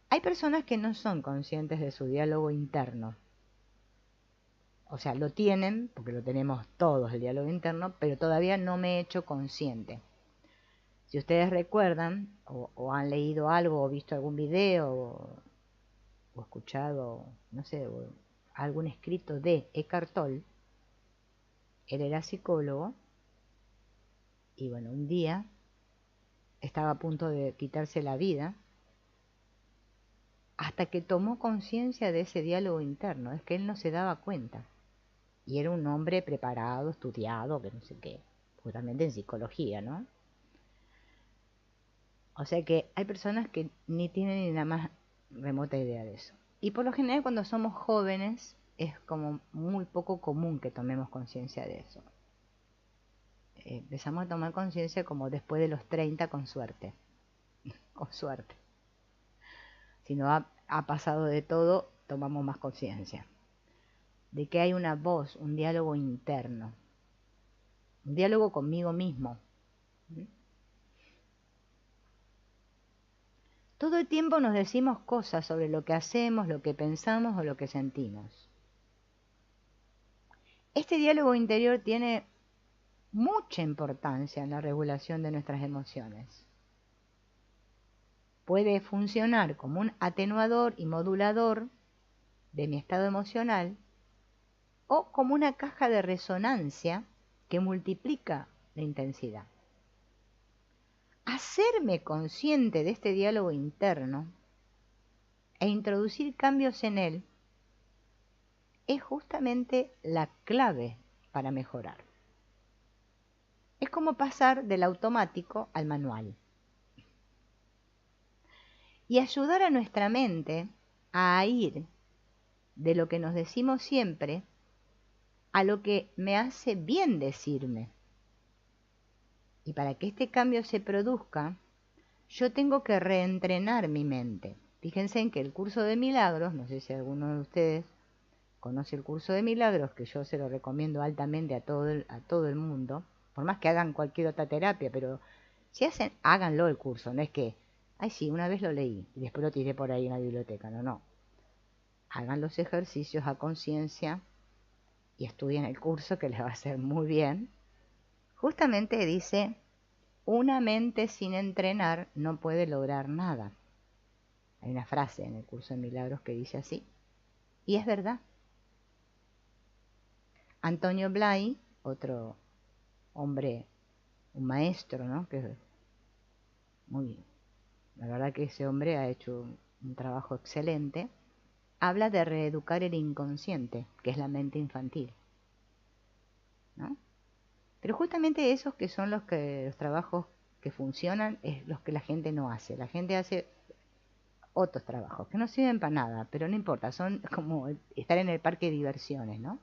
Hay personas que no son conscientes de su diálogo interno. O sea, lo tienen, porque lo tenemos todos el diálogo interno, pero todavía no me he hecho consciente. Si ustedes recuerdan, o han leído algo, o visto algún video, o escuchado, no sé, algún escrito de Eckhart Tolle, él era psicólogo, y bueno, un día estaba a punto de quitarse la vida, hasta que tomó conciencia de ese diálogo interno, es que él no se daba cuenta. Y era un hombre preparado, estudiado, que no sé qué, justamente en psicología, ¿no? O sea que hay personas que ni tienen ni la más remota idea de eso. Y por lo general cuando somos jóvenes es como muy poco común que tomemos conciencia de eso. Empezamos a tomar conciencia como después de los 30 con suerte. Con suerte. Si no ha pasado de todo, tomamos más conciencia. De que hay una voz, un diálogo interno. Un diálogo conmigo mismo. Todo el tiempo nos decimos cosas sobre lo que hacemos, lo que pensamos o lo que sentimos. Este diálogo interior tiene mucha importancia en la regulación de nuestras emociones. Puede funcionar como un atenuador y modulador de mi estado emocional o como una caja de resonancia que multiplica la intensidad. Hacerme consciente de este diálogo interno e introducir cambios en él es justamente la clave para mejorar. Es como pasar del automático al manual. Y ayudar a nuestra mente a ir de lo que nos decimos siempre a lo que me hace bien decirme. Y para que este cambio se produzca, yo tengo que reentrenar mi mente. Fíjense en que el curso de milagros, no sé si alguno de ustedes conoce el curso de milagros, que yo se lo recomiendo altamente a todo el mundo, por más que hagan cualquier otra terapia, pero si hacen, háganlo el curso, no es que, ay sí, una vez lo leí y después lo tiré por ahí en la biblioteca, no. hagan los ejercicios a conciencia y estudien el curso que les va a hacer muy bien. Justamente dice, una mente sin entrenar no puede lograr nada. Hay una frase en el curso de milagros que dice así, y es verdad. Antonio Blay, otro hombre, un maestro, ¿no? Que la verdad que ese hombre ha hecho un trabajo excelente. Habla de reeducar el inconsciente, que es la mente infantil, ¿no? Pero justamente esos que son los trabajos que funcionan es los que la gente no hace. La gente hace otros trabajos que no sirven para nada, pero no importa, son como estar en el parque de diversiones, ¿no?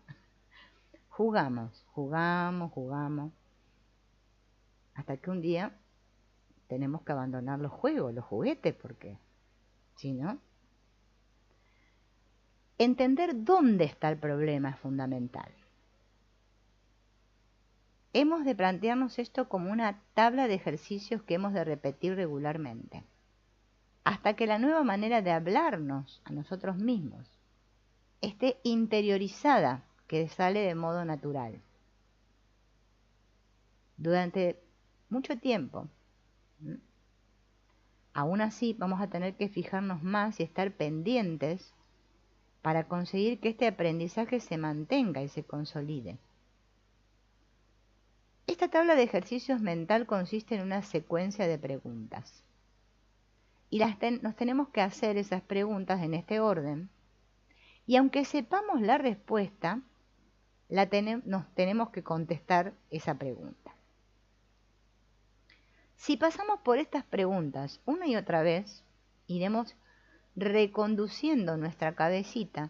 Jugamos, hasta que un día tenemos que abandonar los juegos, los juguetes, porque si no, entender dónde está el problema es fundamental. Hemos de plantearnos esto como una tabla de ejercicios que hemos de repetir regularmente, hasta que la nueva manera de hablarnos a nosotros mismos esté interiorizada, que sale de modo natural. Durante mucho tiempo, aún así vamos a tener que fijarnos más y estar pendientes para conseguir que este aprendizaje se mantenga y se consolide. Esta tabla de ejercicios mental consiste en una secuencia de preguntas. Y nos tenemos que hacer esas preguntas en este orden. Y aunque sepamos la respuesta, nos tenemos que contestar esa pregunta. Si pasamos por estas preguntas una y otra vez, iremos reconduciendo nuestra cabecita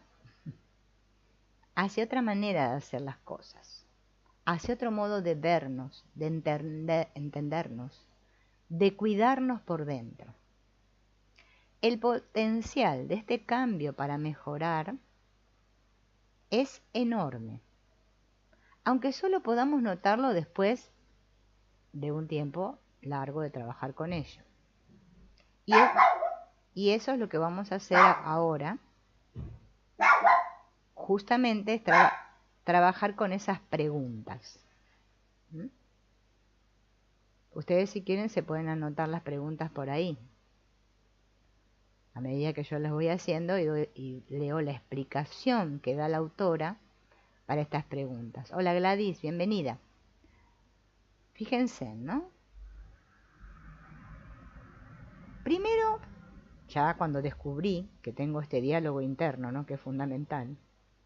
hacia otra manera de hacer las cosas, hacia otro modo de vernos, de entendernos, de cuidarnos por dentro. El potencial de este cambio para mejorar es enorme, aunque solo podamos notarlo después de un tiempo largo de trabajar con ello. Y eso es lo que vamos a hacer ahora, justamente es trabajar con esas preguntas. Ustedes, si quieren, se pueden anotar las preguntas por ahí. A medida que yo las voy haciendo y leo la explicación que da la autora para estas preguntas. Hola Gladys, bienvenida. Fíjense, ¿no? Primero, ya cuando descubrí que tengo este diálogo interno, ¿no? Que es fundamental,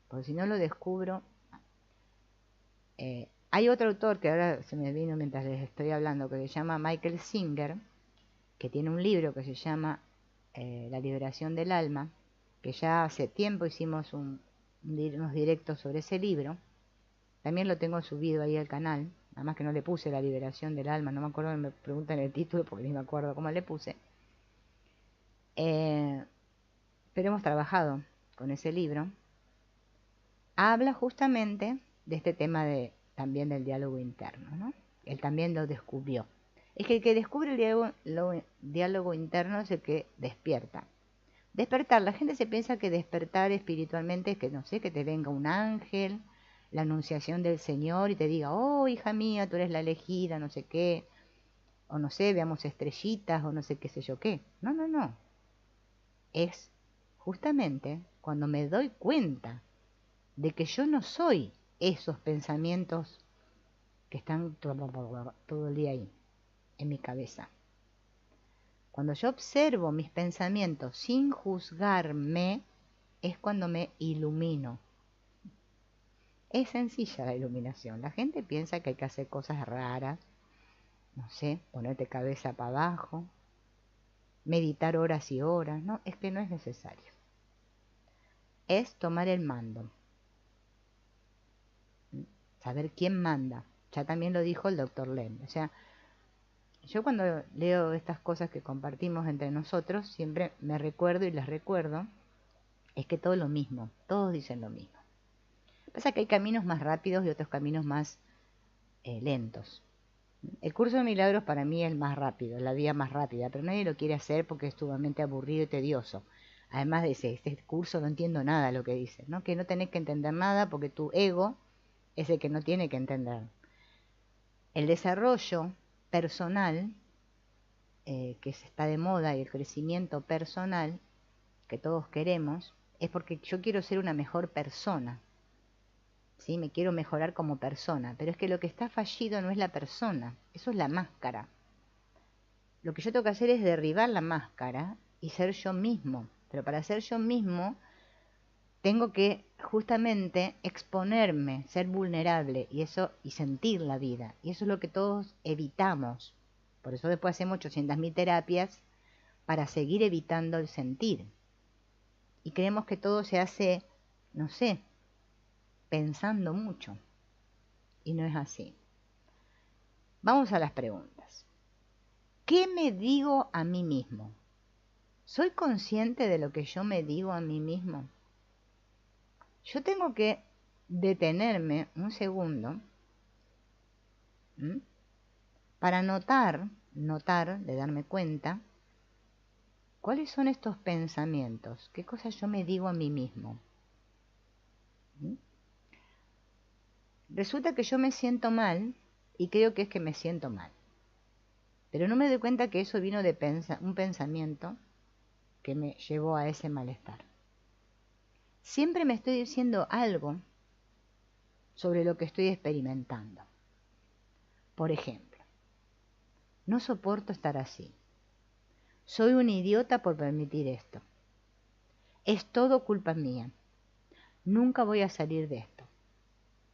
porque si no lo descubro... hay otro autor que ahora se me vino mientras les estoy hablando, que se llama Michael Singer, que tiene un libro que se llama La liberación del alma, que ya hace tiempo hicimos unos directos sobre ese libro. También lo tengo subido ahí al canal, nada más que no le puse La liberación del alma, no me acuerdo, me preguntan el título porque ni me acuerdo cómo le puse. Pero hemos trabajado con ese libro. Habla justamente de este tema también del diálogo interno, ¿no? Él también lo descubrió. Es que el que descubre el diálogo interno es el que despierta. Despertar, la gente se piensa que despertar espiritualmente es que, no sé, que te venga un ángel, la anunciación del Señor y te diga, oh, hija mía, tú eres la elegida, no sé qué, o no sé, veamos estrellitas, o no sé qué sé yo qué. No, no, no. Es justamente cuando me doy cuenta de que yo no soy esos pensamientos que están todo el día ahí, en mi cabeza. Cuando yo observo mis pensamientos sin juzgarme, es cuando me ilumino. Es sencilla la iluminación. La gente piensa que hay que hacer cosas raras, no sé, ponerte cabeza para abajo, meditar horas y horas. No, es que no es necesario. Es tomar el mando. Saber quién manda. Ya también lo dijo el doctor Lem. O sea, yo cuando leo estas cosas que compartimos entre nosotros, siempre me recuerdo y les recuerdo, es que todo es lo mismo, todos dicen lo mismo. Pasa que hay caminos más rápidos y otros caminos más lentos. El curso de milagros para mí es el más rápido, la vía más rápida, pero nadie lo quiere hacer porque es sumamente aburrido y tedioso. Además de este curso no entiendo nada de lo que dice, ¿no? Que no tenés que entender nada porque tu ego es el que no tiene que entender. El desarrollo personal, que está de moda, y el crecimiento personal que todos queremos, es porque yo quiero ser una mejor persona, ¿sí? Me quiero mejorar como persona, pero es que lo que está fallido no es la persona, eso es la máscara. Lo que yo tengo que hacer es derribar la máscara y ser yo mismo, pero para ser yo mismo tengo que justamente exponerme, ser vulnerable y sentir la vida, y eso es lo que todos evitamos. Por eso después hacemos 800.000 terapias para seguir evitando el sentir. Y creemos que todo se hace, no sé, pensando mucho. Y no es así. Vamos a las preguntas. ¿Qué me digo a mí mismo? ¿Soy consciente de lo que yo me digo a mí mismo? Yo tengo que detenerme un segundo, ¿m? Para notar, de darme cuenta, ¿cuáles son estos pensamientos? ¿Qué cosas yo me digo a mí mismo? ¿M? Resulta que yo me siento mal y creo que es que me siento mal. Pero no me doy cuenta que eso vino de un pensamiento que me llevó a ese malestar. Siempre me estoy diciendo algo sobre lo que estoy experimentando. Por ejemplo, no soporto estar así. Soy un idiota por permitir esto. Es todo culpa mía. Nunca voy a salir de esto.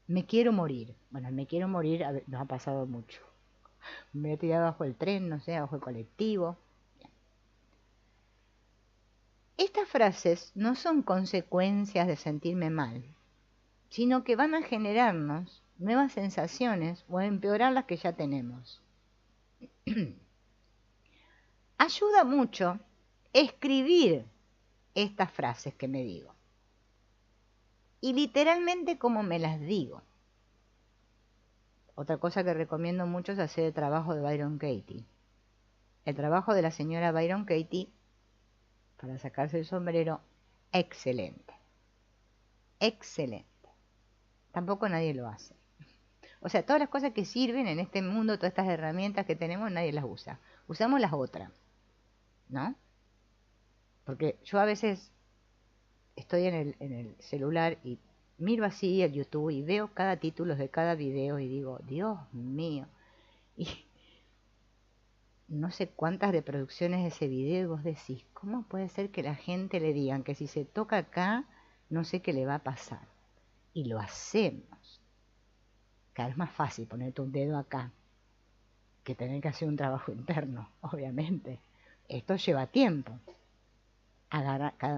Me quiero morir. Bueno, me quiero morir nos ha pasado mucho. Me he tirado bajo el tren, no sé, bajo el colectivo. Estas frases no son consecuencias de sentirme mal, sino que van a generarnos nuevas sensaciones o a empeorar las que ya tenemos. Ayuda mucho escribir estas frases que me digo y literalmente como me las digo. Otra cosa que recomiendo mucho es hacer el trabajo de Byron Katie. El trabajo de la señora Byron Katie, para sacarse el sombrero, excelente. Excelente. Tampoco nadie lo hace. O sea, todas las cosas que sirven en este mundo, todas estas herramientas que tenemos, nadie las usa. Usamos las otras, ¿no? Porque yo a veces estoy en el celular y miro así el YouTube y veo cada título de cada video y digo, Dios mío. Y no sé cuántas reproducciones de ese video y vos decís, ¿cómo puede ser que la gente le digan que si se toca acá, no sé qué le va a pasar? Y lo hacemos. Claro, es más fácil ponerte un dedo acá que tener que hacer un trabajo interno, obviamente. Esto lleva tiempo.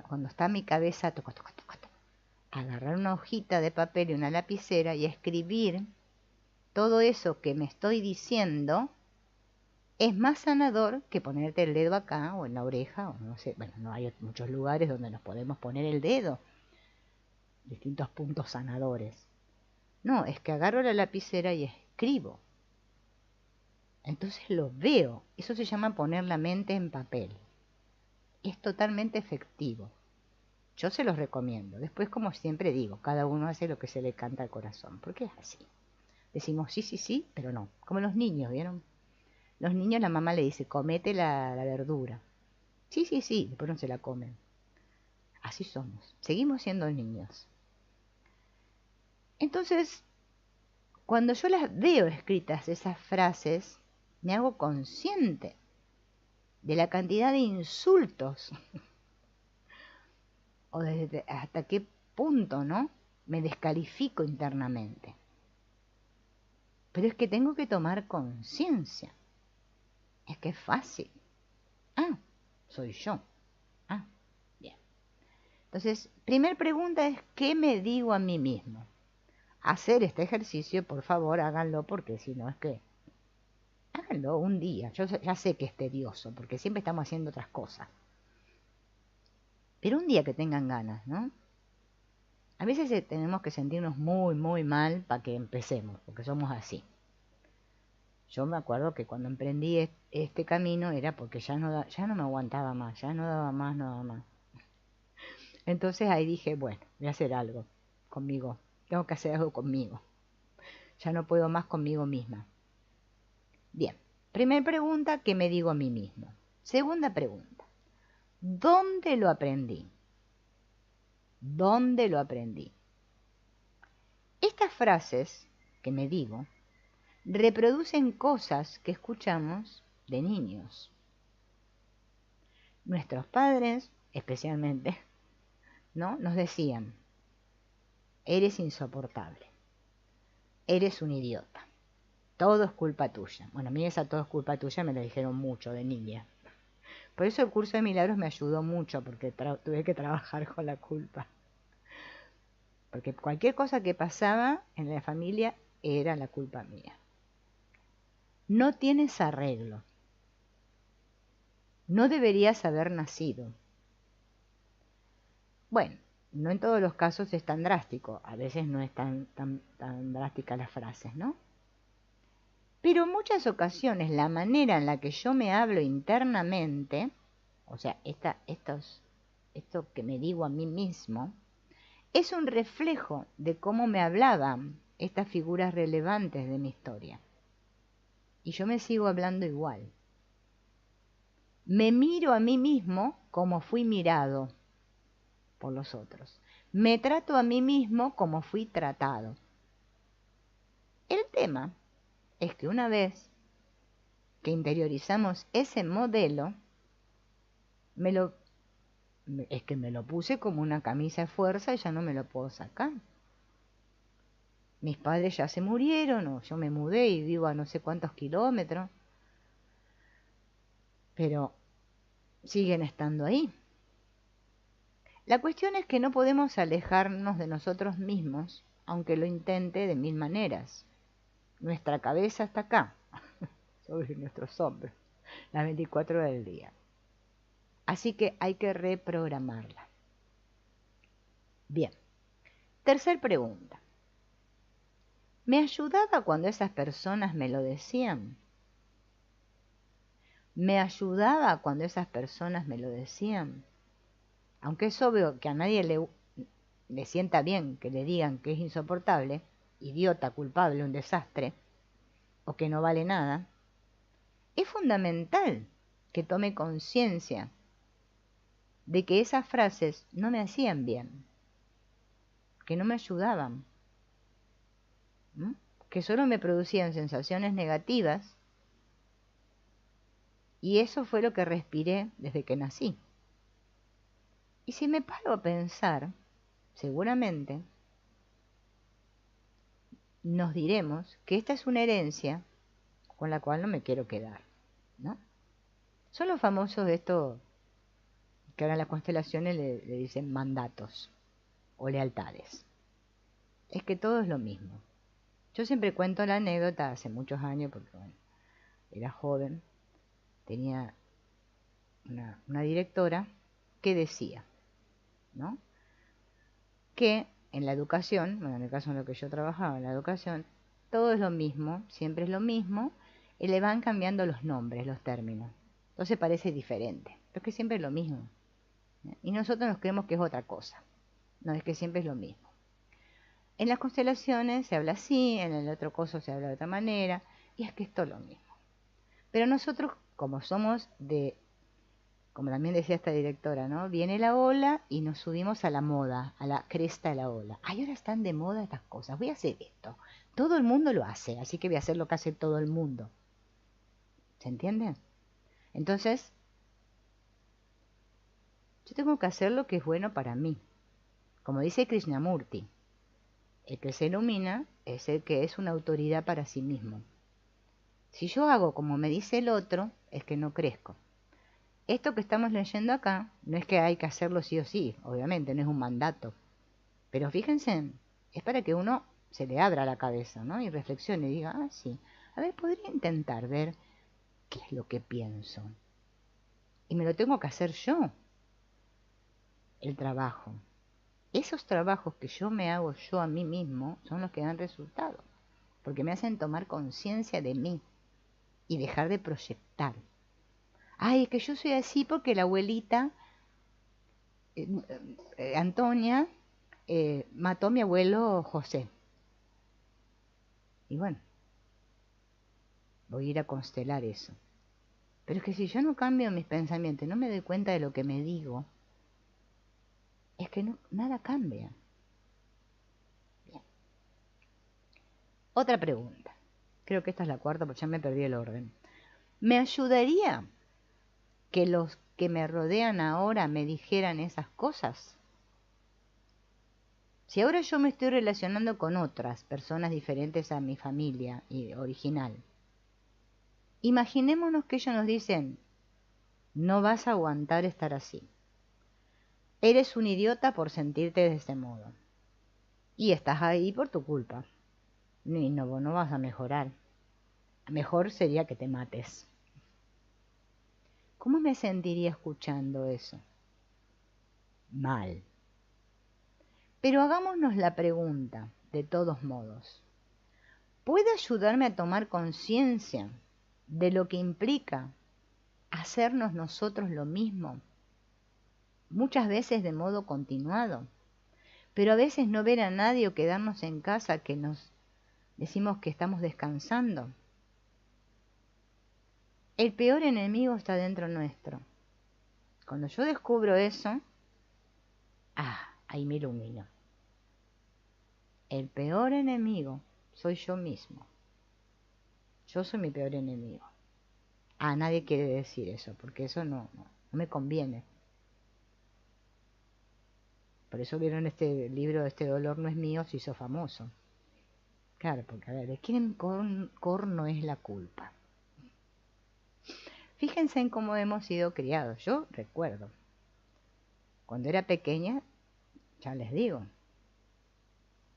Cuando está mi cabeza, agarrar una hojita de papel y una lapicera y escribir todo eso que me estoy diciendo es más sanador que ponerte el dedo acá o en la oreja, o no sé, bueno, no hay muchos lugares donde nos podemos poner el dedo, distintos puntos sanadores. No, es que agarro la lapicera y escribo. Entonces lo veo. Eso se llama poner la mente en papel. Es totalmente efectivo. Yo se los recomiendo. Después, como siempre digo, cada uno hace lo que se le canta al corazón, porque es así. Decimos sí, sí, sí, pero no. Como los niños, ¿vieron? Los niños, la mamá le dice, comete la verdura. Sí, sí, sí, después no se la comen. Así somos. Seguimos siendo niños. Entonces, cuando yo las veo escritas, esas frases, me hago consciente de la cantidad de insultos o desde hasta qué punto, ¿no? Me descalifico internamente. Pero es que tengo que tomar conciencia. Es que es fácil. Ah, soy yo. Ah, bien. Entonces, primer pregunta es, ¿qué me digo a mí mismo? Hacer este ejercicio, por favor, háganlo, porque si no es que... Háganlo un día. Yo ya sé que es tedioso, porque siempre estamos haciendo otras cosas. Pero un día que tengan ganas, ¿no? A veces tenemos que sentirnos muy, muy mal para que empecemos, porque somos así. Yo me acuerdo que cuando emprendí este camino era porque ya no me aguantaba más, ya no daba más, no daba más. Entonces ahí dije, bueno, voy a hacer algo conmigo. Tengo que hacer algo conmigo. Ya no puedo más conmigo misma. Bien, primera pregunta, ¿qué me digo a mí mismo? Segunda pregunta, ¿dónde lo aprendí? ¿Dónde lo aprendí? Estas frases que me digo reproducen cosas que escuchamos de niños. Nuestros padres, especialmente, ¿no? Nos decían, eres insoportable, eres un idiota, todo es culpa tuya. Bueno, a mí esa todo es culpa tuya me lo dijeron mucho de niña. Por eso el curso de milagros me ayudó mucho, porque tuve que trabajar con la culpa. Porque cualquier cosa que pasaba en la familia era la culpa mía. No tienes arreglo. No deberías haber nacido. Bueno, no en todos los casos es tan drástico. A veces no es tan drástica las frases, ¿no? Pero en muchas ocasiones la manera en la que yo me hablo internamente, o sea, esto que me digo a mí mismo, es un reflejo de cómo me hablaban estas figuras relevantes de mi historia. Y yo me sigo hablando igual. Me miro a mí mismo como fui mirado por los otros. Me trato a mí mismo como fui tratado. El tema es que una vez que interiorizamos ese modelo, es que me lo puse como una camisa de fuerza y ya no me lo puedo sacar. Mis padres ya se murieron, o yo me mudé y vivo a no sé cuántos kilómetros, pero siguen estando ahí. La cuestión es que no podemos alejarnos de nosotros mismos, aunque lo intente de mil maneras. Nuestra cabeza está acá, sobre nuestros hombros, las 24 horas del día. Así que hay que reprogramarla. Bien, tercer pregunta. ¿Me ayudaba cuando esas personas me lo decían? ¿Me ayudaba cuando esas personas me lo decían? Aunque es obvio que a nadie le sienta bien que le digan que es insoportable, idiota, culpable, un desastre, o que no vale nada, es fundamental que tome conciencia de que esas frases no me hacían bien, que no me ayudaban, que solo me producían sensaciones negativas, y eso fue lo que respiré desde que nací. Y si me paro a pensar, seguramente nos diremos que esta es una herencia con la cual no me quiero quedar, ¿no? Son los famosos de esto que ahora en las constelaciones le dicen mandatos o lealtades. Es que todo es lo mismo. Yo siempre cuento la anécdota hace muchos años, porque bueno, era joven, tenía una directora que decía, ¿no?, que en la educación, bueno, en el caso en lo que yo trabajaba, en la educación, todo es lo mismo, siempre es lo mismo, y le van cambiando los nombres, los términos. Entonces parece diferente, pero es que siempre es lo mismo. Y nosotros nos creemos que es otra cosa. No, es que siempre es lo mismo. En las constelaciones se habla así, en el otro coso se habla de otra manera, y es que esto es lo mismo. Pero nosotros, como somos como también decía esta directora, ¿no?, viene la ola y nos subimos a la moda, a la cresta de la ola. Ay, ahora están de moda estas cosas, voy a hacer esto. Todo el mundo lo hace, así que voy a hacer lo que hace todo el mundo. ¿Se entiende? Entonces, yo tengo que hacer lo que es bueno para mí. Como dice Krishnamurti, el que se ilumina es el que es una autoridad para sí mismo. Si yo hago como me dice el otro, es que no crezco. Esto que estamos leyendo acá, no es que hay que hacerlo sí o sí, obviamente, no es un mandato. Pero fíjense, es para que uno se le abra la cabeza, ¿no?, y reflexione y diga, ah, sí, a ver, podría intentar ver qué es lo que pienso. Y me lo tengo que hacer yo, el trabajo. Esos trabajos que yo me hago yo a mí mismo son los que dan resultado, porque me hacen tomar conciencia de mí y dejar de proyectar. Ay, es que yo soy así porque la abuelita Antonia mató a mi abuelo José. Y bueno, voy a ir a constelar eso. Pero es que si yo no cambio mis pensamientos, no me doy cuenta de lo que me digo, es que no, nada cambia. Bien. Otra pregunta. Creo que esta es la cuarta porque ya me perdí el orden. ¿Me ayudaría que los que me rodean ahora me dijeran esas cosas? Si ahora yo me estoy relacionando con otras personas diferentes a mi familia original, imaginémonos que ellos nos dicen, no vas a aguantar estar así. Eres un idiota por sentirte de ese modo. Y estás ahí por tu culpa. Y no, no vas a mejorar. Mejor sería que te mates. ¿Cómo me sentiría escuchando eso? Mal. Pero hagámonos la pregunta, de todos modos. ¿Puede ayudarme a tomar conciencia de lo que implica hacernos nosotros lo mismo? Muchas veces de modo continuado. Pero a veces no ver a nadie o quedarnos en casa que nos decimos que estamos descansando. El peor enemigo está dentro nuestro. Cuando yo descubro eso, ahí me ilumino. El peor enemigo soy yo mismo. Yo soy mi peor enemigo. Nadie quiere decir eso, porque eso no me conviene. Por eso vieron este libro, Este dolor no es mío, se hizo famoso. Claro, porque a ver, ¿de quién corno es la culpa? Fíjense en cómo hemos sido criados. Yo recuerdo, cuando era pequeña, ya les digo,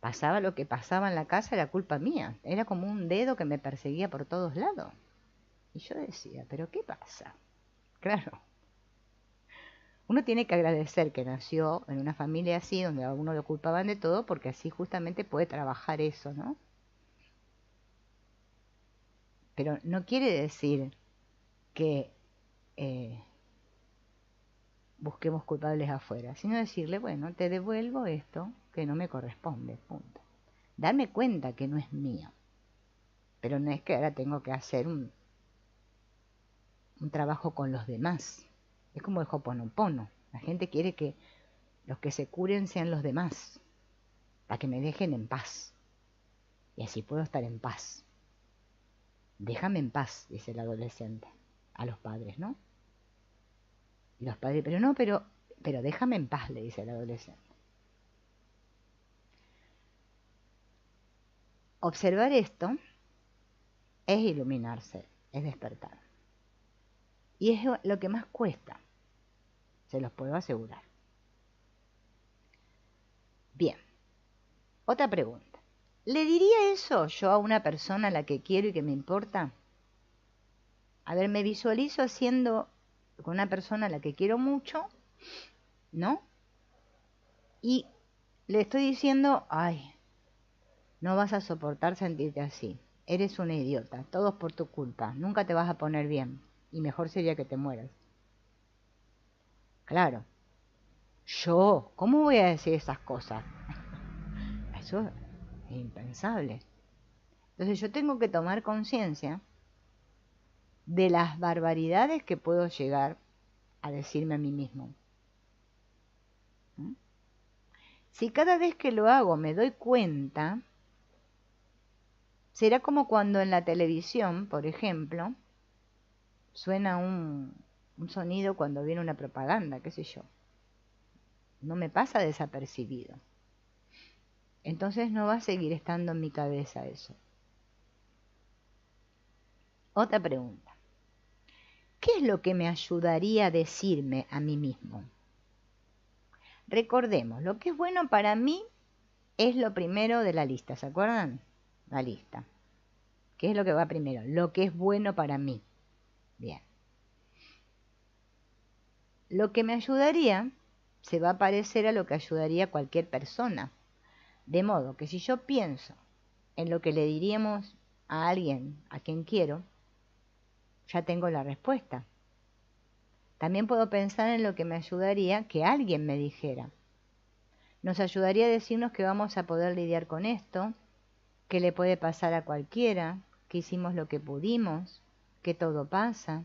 pasaba lo que pasaba en la casa, era culpa mía. Era como un dedo que me perseguía por todos lados. Y yo decía, ¿pero qué pasa? Claro. Uno tiene que agradecer que nació en una familia así, donde a uno lo culpaban de todo, porque así justamente puede trabajar eso, ¿no? Pero no quiere decir que busquemos culpables afuera, sino decirle, bueno, te devuelvo esto que no me corresponde, punto. Darme cuenta que no es mío, pero no es que ahora tengo que hacer un trabajo con los demás. Es como el Ho'oponopono. La gente quiere que los que se curen sean los demás, para que me dejen en paz. Y así puedo estar en paz. Déjame en paz, dice el adolescente a los padres, ¿no? Y los padres, pero no, pero déjame en paz, le dice el adolescente. Observar esto es iluminarse, es despertar. Y es lo que más cuesta, se los puedo asegurar. Bien, otra pregunta. ¿Le diría eso yo a una persona a la que quiero y que me importa? A ver, me visualizo haciendo con una persona a la que quiero mucho, ¿no? Y le estoy diciendo, ay, no vas a soportar sentirte así. Eres una idiota, todo es por tu culpa, nunca te vas a poner bien. Y mejor sería que te mueras. Claro, yo, ¿cómo voy a decir esas cosas? Eso es impensable. Entonces yo tengo que tomar conciencia de las barbaridades que puedo llegar a decirme a mí mismo. ¿Mm? Si cada vez que lo hago me doy cuenta, será como cuando en la televisión, por ejemplo, suena un sonido cuando viene una propaganda, qué sé yo. No me pasa desapercibido. Entonces no va a seguir estando en mi cabeza eso. Otra pregunta. ¿Qué es lo que me ayudaría a decirme a mí mismo? Recordemos, lo que es bueno para mí es lo primero de la lista, ¿se acuerdan? La lista. ¿Qué es lo que va primero? Lo que es bueno para mí. Bien. Lo que me ayudaría se va a parecer a lo que ayudaría a cualquier persona. De modo que si yo pienso en lo que le diríamos a alguien a quien quiero, ya tengo la respuesta. También puedo pensar en lo que me ayudaría que alguien me dijera. Nos ayudaría a decirnos que vamos a poder lidiar con esto, que le puede pasar a cualquiera, que hicimos lo que pudimos, que todo pasa,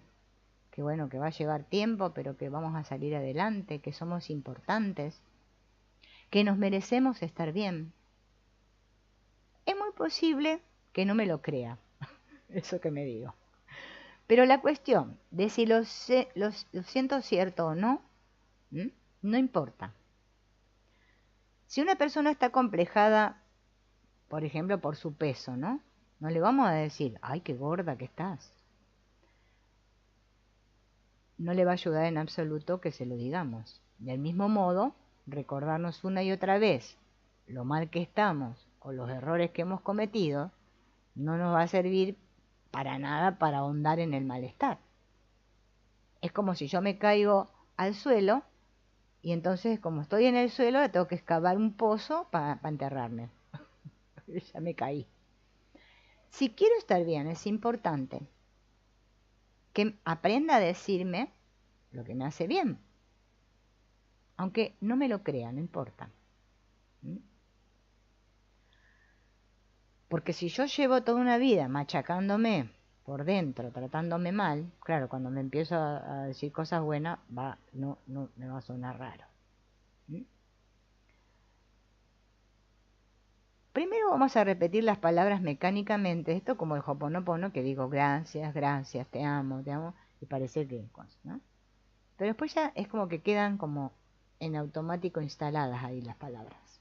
que bueno, que va a llevar tiempo, pero que vamos a salir adelante, que somos importantes, que nos merecemos estar bien. Es muy posible que no me lo crea, eso que me digo. Pero la cuestión de si lo siento cierto o no, no importa. Si una persona está complejada, por ejemplo, por su peso, ¿no? No le vamos a decir, ay, qué gorda que estás. No le va a ayudar en absoluto que se lo digamos. Del mismo modo, recordarnos una y otra vez lo mal que estamos o los errores que hemos cometido, no nos va a servir para nada para ahondar en el malestar. Es como si yo me caigo al suelo y entonces, como estoy en el suelo, tengo que excavar un pozo para enterrarme. Ya me caí. Si quiero estar bien, es importante que aprenda a decirme lo que me hace bien. Aunque no me lo crea, no importa. Porque si yo llevo toda una vida machacándome por dentro, tratándome mal, claro, cuando me empiezo a decir cosas buenas, no me va a sonar raro. Primero vamos a repetir las palabras mecánicamente, esto como el Ho'oponopono, que digo gracias, gracias, te amo, y parece que, ¿no? Pero después ya es como que quedan como en automático instaladas ahí las palabras.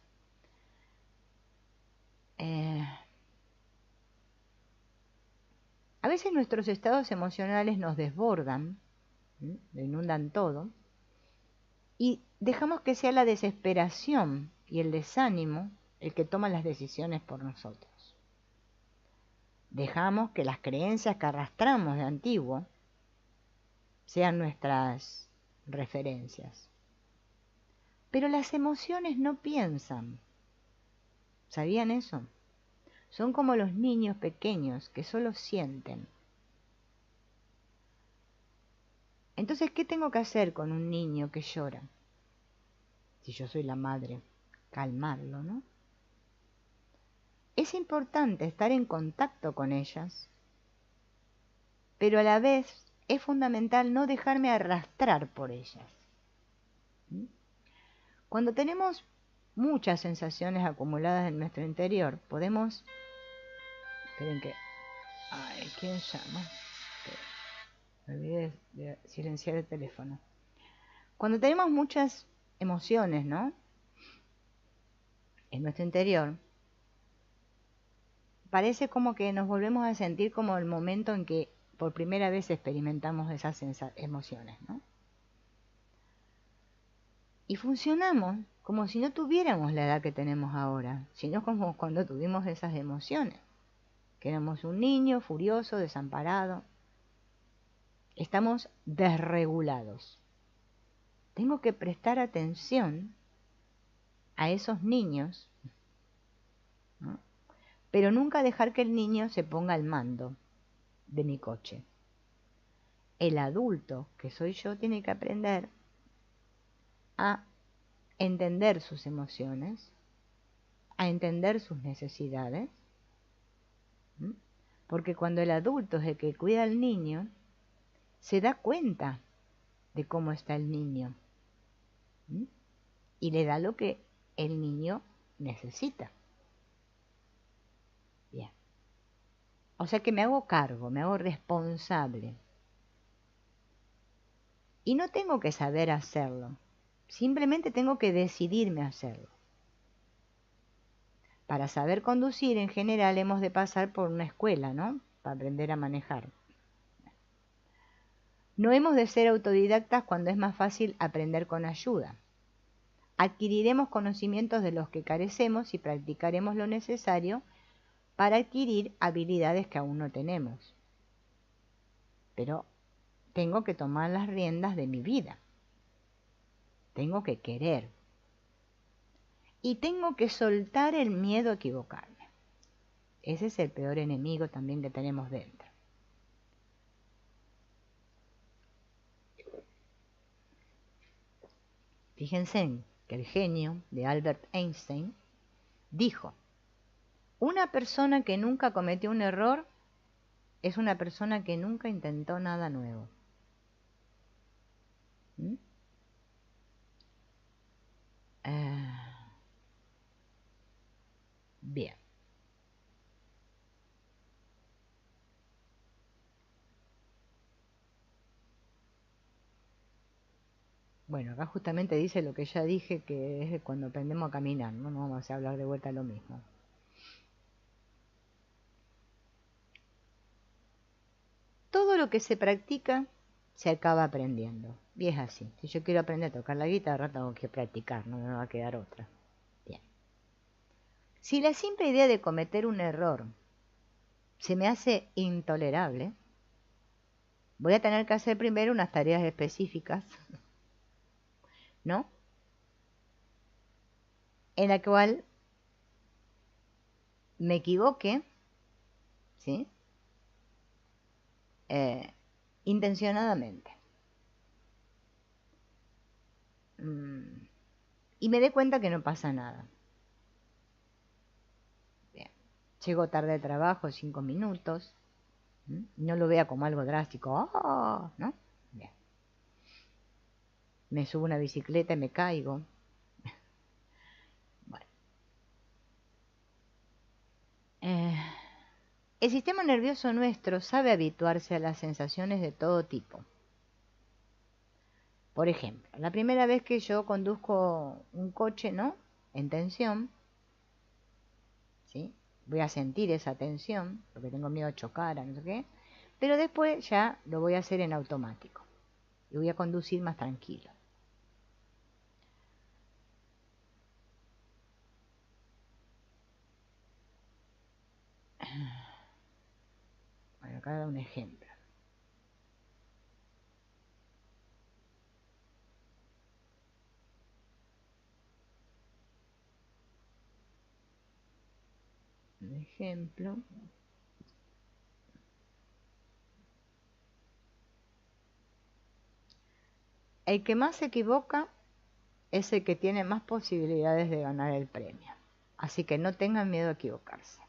A veces nuestros estados emocionales nos desbordan, lo inundan todo, y dejamos que sea la desesperación y el desánimo el que toma las decisiones por nosotros. Dejamos que las creencias que arrastramos de antiguo sean nuestras referencias. Pero las emociones no piensan. ¿Sabían eso? Son como los niños pequeños que solo sienten. Entonces, ¿qué tengo que hacer con un niño que llora? Si yo soy la madre, calmarlo, ¿no? Es importante estar en contacto con ellas, pero a la vez es fundamental no dejarme arrastrar por ellas. Cuando tenemos muchas sensaciones acumuladas en nuestro interior, podemos... Esperen que... Ay, ¿quién llama? Me olvidé de silenciar el teléfono. Cuando tenemos muchas emociones, ¿no? En nuestro interior, parece como que nos volvemos a sentir como el momento en que por primera vez experimentamos esas emociones, ¿no? Y funcionamos como si no tuviéramos la edad que tenemos ahora, sino como cuando tuvimos esas emociones, que éramos un niño furioso, desamparado. Estamos desregulados. Tengo que prestar atención a esos niños, ¿no? Pero nunca dejar que el niño se ponga al mando de mi coche. El adulto, que soy yo, tiene que aprender a entender sus emociones, a entender sus necesidades, porque cuando el adulto es el que cuida al niño, se da cuenta de cómo está el niño y le da lo que el niño necesita. Bien. O sea que me hago cargo, me hago responsable. Y no tengo que saber hacerlo, simplemente tengo que decidirme a hacerlo. Para saber conducir, en general, hemos de pasar por una escuela, ¿no? Para aprender a manejar. No hemos de ser autodidactas cuando es más fácil aprender con ayuda. Adquiriremos conocimientos de los que carecemos y practicaremos lo necesario para adquirir habilidades que aún no tenemos. Pero tengo que tomar las riendas de mi vida. Tengo que querer. Y tengo que soltar el miedo a equivocarme. Ese es el peor enemigo también que tenemos dentro. Fíjense que el genio de Albert Einstein dijo: una persona que nunca cometió un error es una persona que nunca intentó nada nuevo. ¿Mm? Bien. Bueno, acá justamente dice lo que ya dije, que es cuando aprendemos a caminar, ¿no? No vamos a hablar de vuelta a lo mismo. Todo lo que se practica se acaba aprendiendo. Y es así. Si yo quiero aprender a tocar la guitarra, tengo que practicar, no me va a quedar otra. Bien. Si la simple idea de cometer un error se me hace intolerable, voy a tener que hacer primero unas tareas específicas, ¿no? En la cual me equivoque, ¿sí? Intencionadamente. Y me dé cuenta que no pasa nada. Bien. Llego tarde al trabajo, 5 minutos. No lo vea como algo drástico. ¡Oh! ¿No? Bien. Me subo a una bicicleta y me caigo. Bueno. El sistema nervioso nuestro sabe habituarse a las sensaciones de todo tipo. Por ejemplo, la primera vez que yo conduzco un coche, ¿no? En tensión, ¿sí? Voy a sentir esa tensión, porque tengo miedo a chocar, a no sé qué. Pero después ya lo voy a hacer en automático. Y voy a conducir más tranquilo. Bueno, acá da un ejemplo. Un ejemplo. El que más se equivoca es el que tiene más posibilidades de ganar el premio. Así que no tengan miedo a equivocarse.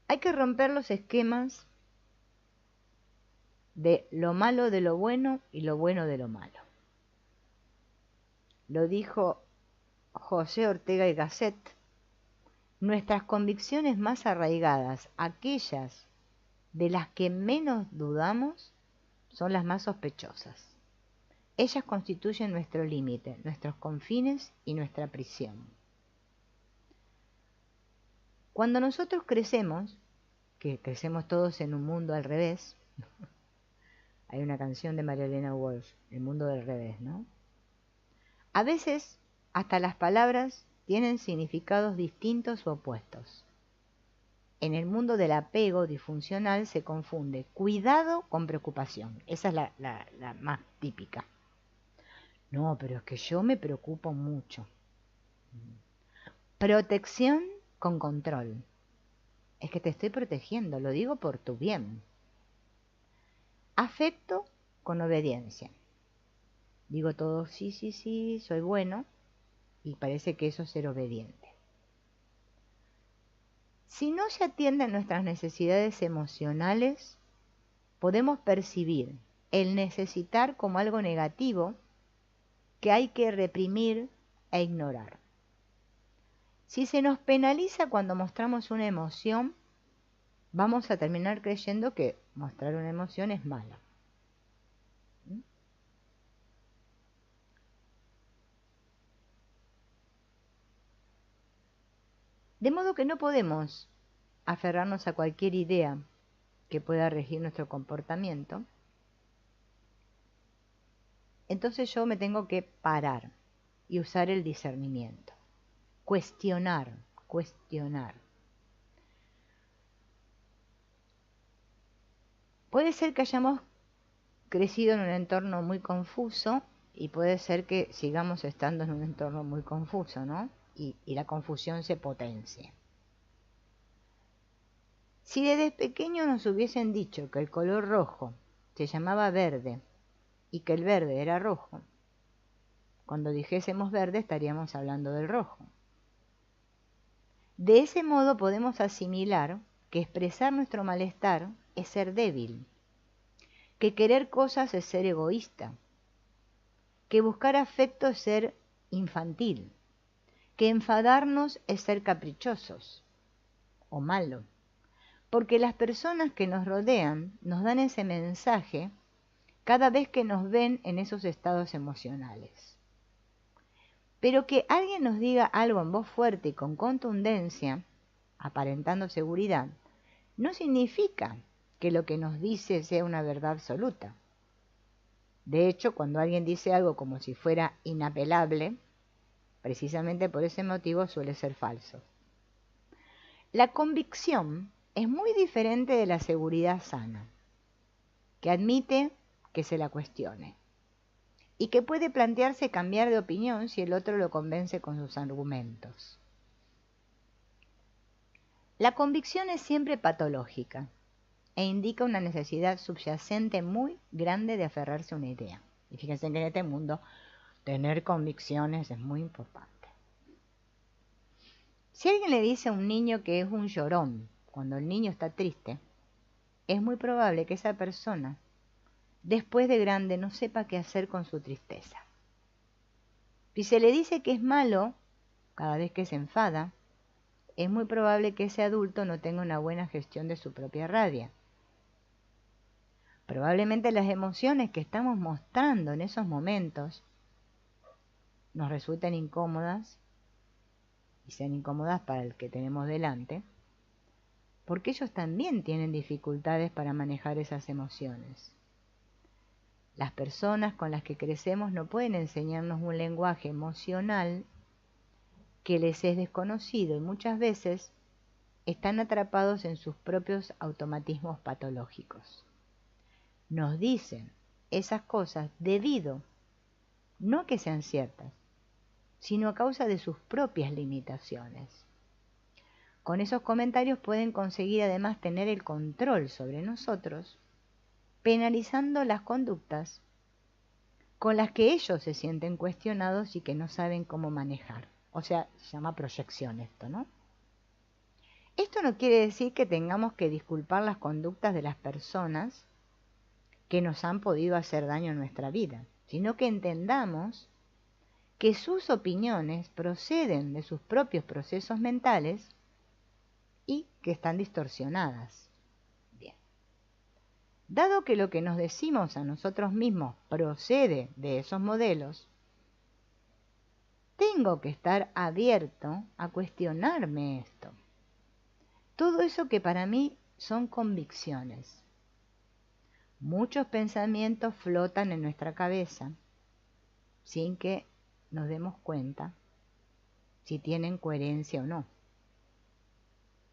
Hay que romper los esquemas de lo malo de lo bueno y lo bueno de lo malo. Lo dijo José Ortega y Gasset. Nuestras convicciones más arraigadas, aquellas de las que menos dudamos, son las más sospechosas. Ellas constituyen nuestro límite, nuestros confines y nuestra prisión. Cuando nosotros crecemos, que crecemos todos en un mundo al revés, hay una canción de María Elena Walsh, El mundo del revés, ¿no? A veces, hasta las palabras tienen significados distintos o opuestos. En el mundo del apego disfuncional se confunde cuidado con preocupación. Esa es la más típica. No, pero es que yo me preocupo mucho. Protección con control. Es que te estoy protegiendo, lo digo por tu bien. Afecto con obediencia. Digo todo, sí, sí, sí, soy bueno, y parece que eso es ser obediente. Si no se atienden nuestras necesidades emocionales, podemos percibir el necesitar como algo negativo que hay que reprimir e ignorar. Si se nos penaliza cuando mostramos una emoción, vamos a terminar creyendo que mostrar una emoción es mala. De modo que no podemos aferrarnos a cualquier idea que pueda regir nuestro comportamiento. Entonces yo me tengo que parar y usar el discernimiento. Cuestionar. Puede ser que hayamos crecido en un entorno muy confuso y puede ser que sigamos estando en un entorno muy confuso, ¿no? Y la confusión se potencie. Si desde pequeño nos hubiesen dicho que el color rojo se llamaba verde y que el verde era rojo, cuando dijésemos verde estaríamos hablando del rojo. De ese modo podemos asimilar que expresar nuestro malestar es ser débil, que querer cosas es ser egoísta, que buscar afecto es ser infantil, que enfadarnos es ser caprichosos o malo, porque las personas que nos rodean nos dan ese mensaje cada vez que nos ven en esos estados emocionales. Pero que alguien nos diga algo en voz fuerte y con contundencia, aparentando seguridad, no significa que lo que nos dice sea una verdad absoluta. De hecho, cuando alguien dice algo como si fuera inapelable, precisamente por ese motivo suele ser falso. La convicción es muy diferente de la seguridad sana, que admite que se la cuestione y que puede plantearse cambiar de opinión si el otro lo convence con sus argumentos. La convicción es siempre patológica e indica una necesidad subyacente muy grande de aferrarse a una idea. Y fíjense que en este mundo tener convicciones es muy importante. Si alguien le dice a un niño que es un llorón cuando el niño está triste, es muy probable que esa persona después de grande no sepa qué hacer con su tristeza. Si se le dice que es malo cada vez que se enfada, es muy probable que ese adulto no tenga una buena gestión de su propia rabia. Probablemente las emociones que estamos mostrando en esos momentos nos resulten incómodas y sean incómodas para el que tenemos delante, porque ellos también tienen dificultades para manejar esas emociones. Las personas con las que crecemos no pueden enseñarnos un lenguaje emocional que les es desconocido y muchas veces están atrapados en sus propios automatismos patológicos. Nos dicen esas cosas debido, no a que sean ciertas, sino a causa de sus propias limitaciones. Con esos comentarios pueden conseguir además tener el control sobre nosotros, penalizando las conductas con las que ellos se sienten cuestionados y que no saben cómo manejar. O sea, se llama proyección esto, ¿no? Esto no quiere decir que tengamos que disculpar las conductas de las personas que nos han podido hacer daño en nuestra vida, sino que entendamos que sus opiniones proceden de sus propios procesos mentales y que están distorsionadas. Bien. Dado que lo que nos decimos a nosotros mismos procede de esos modelos, tengo que estar abierto a cuestionarme esto. Todo eso que para mí son convicciones. Muchos pensamientos flotan en nuestra cabeza sin que nos demos cuenta si tienen coherencia o no.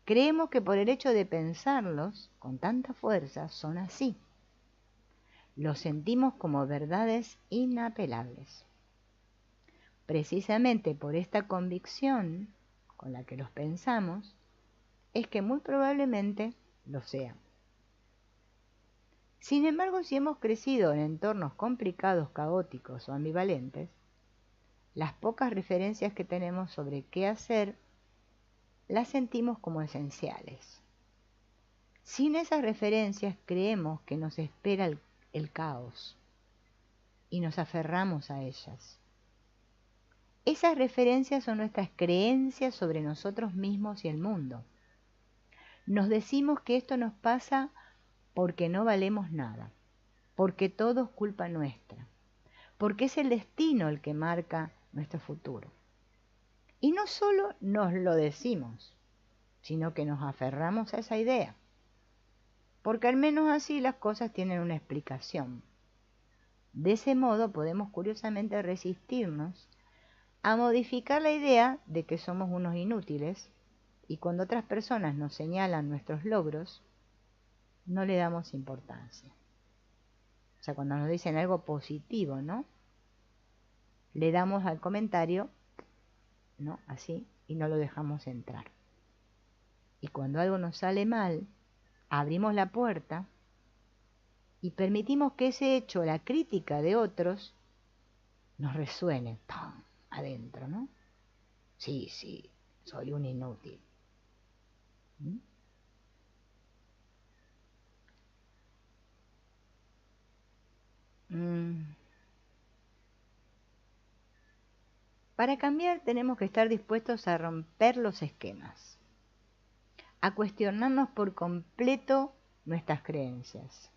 Creemos que por el hecho de pensarlos con tanta fuerza son así. Los sentimos como verdades inapelables. Precisamente por esta convicción con la que los pensamos, es que muy probablemente lo sean. Sin embargo, si hemos crecido en entornos complicados, caóticos o ambivalentes, las pocas referencias que tenemos sobre qué hacer las sentimos como esenciales. Sin esas referencias creemos que nos espera el caos y nos aferramos a ellas. Esas referencias son nuestras creencias sobre nosotros mismos y el mundo. Nos decimos que esto nos pasa porque no valemos nada, porque todo es culpa nuestra, porque es el destino el que marca nuestro futuro. Y no solo nos lo decimos, sino que nos aferramos a esa idea, porque al menos así las cosas tienen una explicación. De ese modo podemos curiosamente resistirnos a modificar la idea de que somos unos inútiles y cuando otras personas nos señalan nuestros logros, no le damos importancia. O sea, cuando nos dicen algo positivo, ¿no? Le damos al comentario, ¿no? Así, y no lo dejamos entrar. Y cuando algo nos sale mal, abrimos la puerta y permitimos que ese hecho, la crítica de otros, nos resuene ¡pam! Adentro, ¿no? Sí, soy un inútil. ¿Mm? Para cambiar tenemos que estar dispuestos a romper los esquemas, a cuestionarnos por completo nuestras creencias,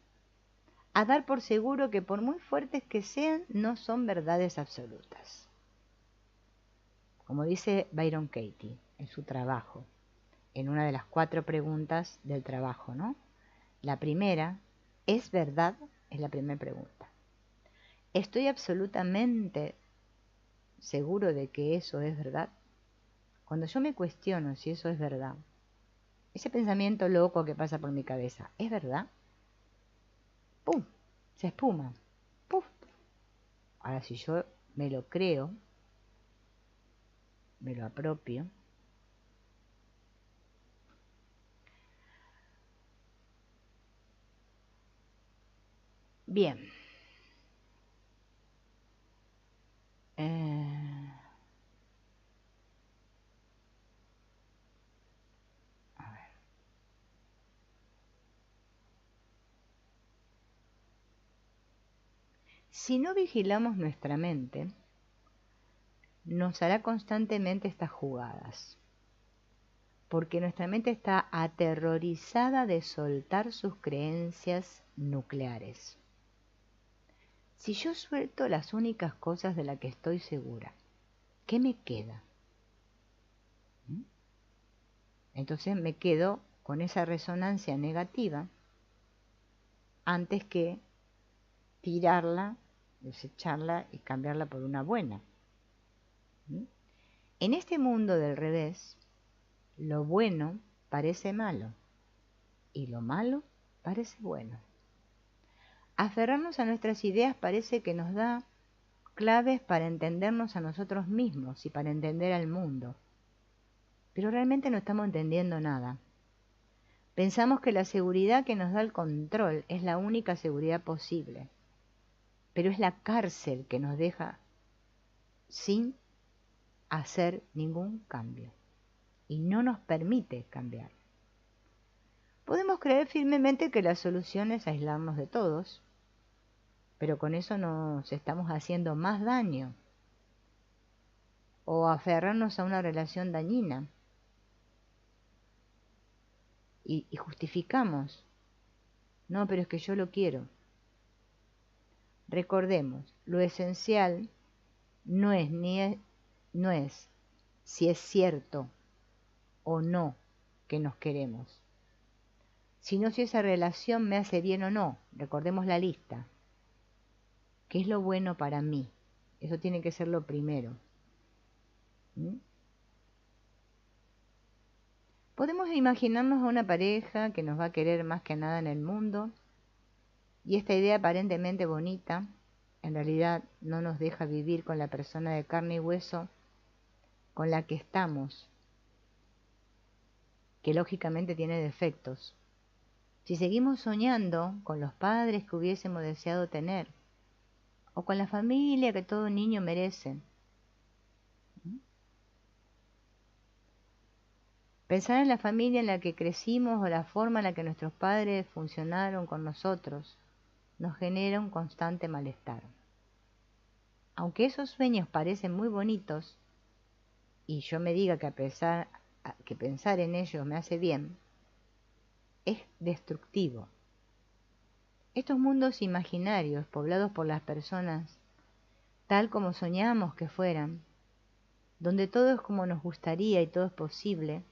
a dar por seguro que por muy fuertes que sean, no son verdades absolutas. Como dice Byron Katie en su trabajo, en una de las 4 preguntas del trabajo, ¿no? La primera, ¿es verdad? Es la primera pregunta. ¿Estoy absolutamente seguro de que eso es verdad? Cuando yo me cuestiono si eso es verdad, ese pensamiento loco que pasa por mi cabeza, ¿es verdad? ¡Pum! Se espuma. ¡Puf! Ahora, si yo me lo creo, me lo apropio, bien. A ver. Si no vigilamos nuestra mente, nos hará constantemente estas jugadas, porque nuestra mente está aterrorizada de soltar sus creencias nucleares. Si yo suelto las únicas cosas de las que estoy segura, ¿qué me queda? Entonces me quedo con esa resonancia negativa antes que tirarla, desecharla y cambiarla por una buena. En este mundo del revés, lo bueno parece malo y lo malo parece bueno. Aferrarnos a nuestras ideas parece que nos da claves para entendernos a nosotros mismos y para entender al mundo. Pero realmente no estamos entendiendo nada. Pensamos que la seguridad que nos da el control es la única seguridad posible, pero es la cárcel que nos deja sin hacer ningún cambio y no nos permite cambiar. Podemos creer firmemente que la solución es aislarnos de todos, pero con eso nos estamos haciendo más daño, o aferrarnos a una relación dañina y justificamos. No, pero es que yo lo quiero. Recordemos, lo esencial no es si es cierto o no que nos queremos, sino si esa relación me hace bien o no. Recordemos la lista. ¿Qué es lo bueno para mí? Eso tiene que ser lo primero. Podemos imaginarnos a una pareja que nos va a querer más que nada en el mundo, y esta idea aparentemente bonita, en realidad no nos deja vivir con la persona de carne y hueso con la que estamos, que lógicamente tiene defectos. Si seguimos soñando con los padres que hubiésemos deseado tener, o con la familia que todo niño merece, pensar en la familia en la que crecimos o la forma en la que nuestros padres funcionaron con nosotros nos genera un constante malestar. Aunque esos sueños parecen muy bonitos y yo me diga que que pensar en ellos me hace bien, es destructivo. Estos mundos imaginarios poblados por las personas tal como soñamos que fueran, donde todo es como nos gustaría y todo es posible,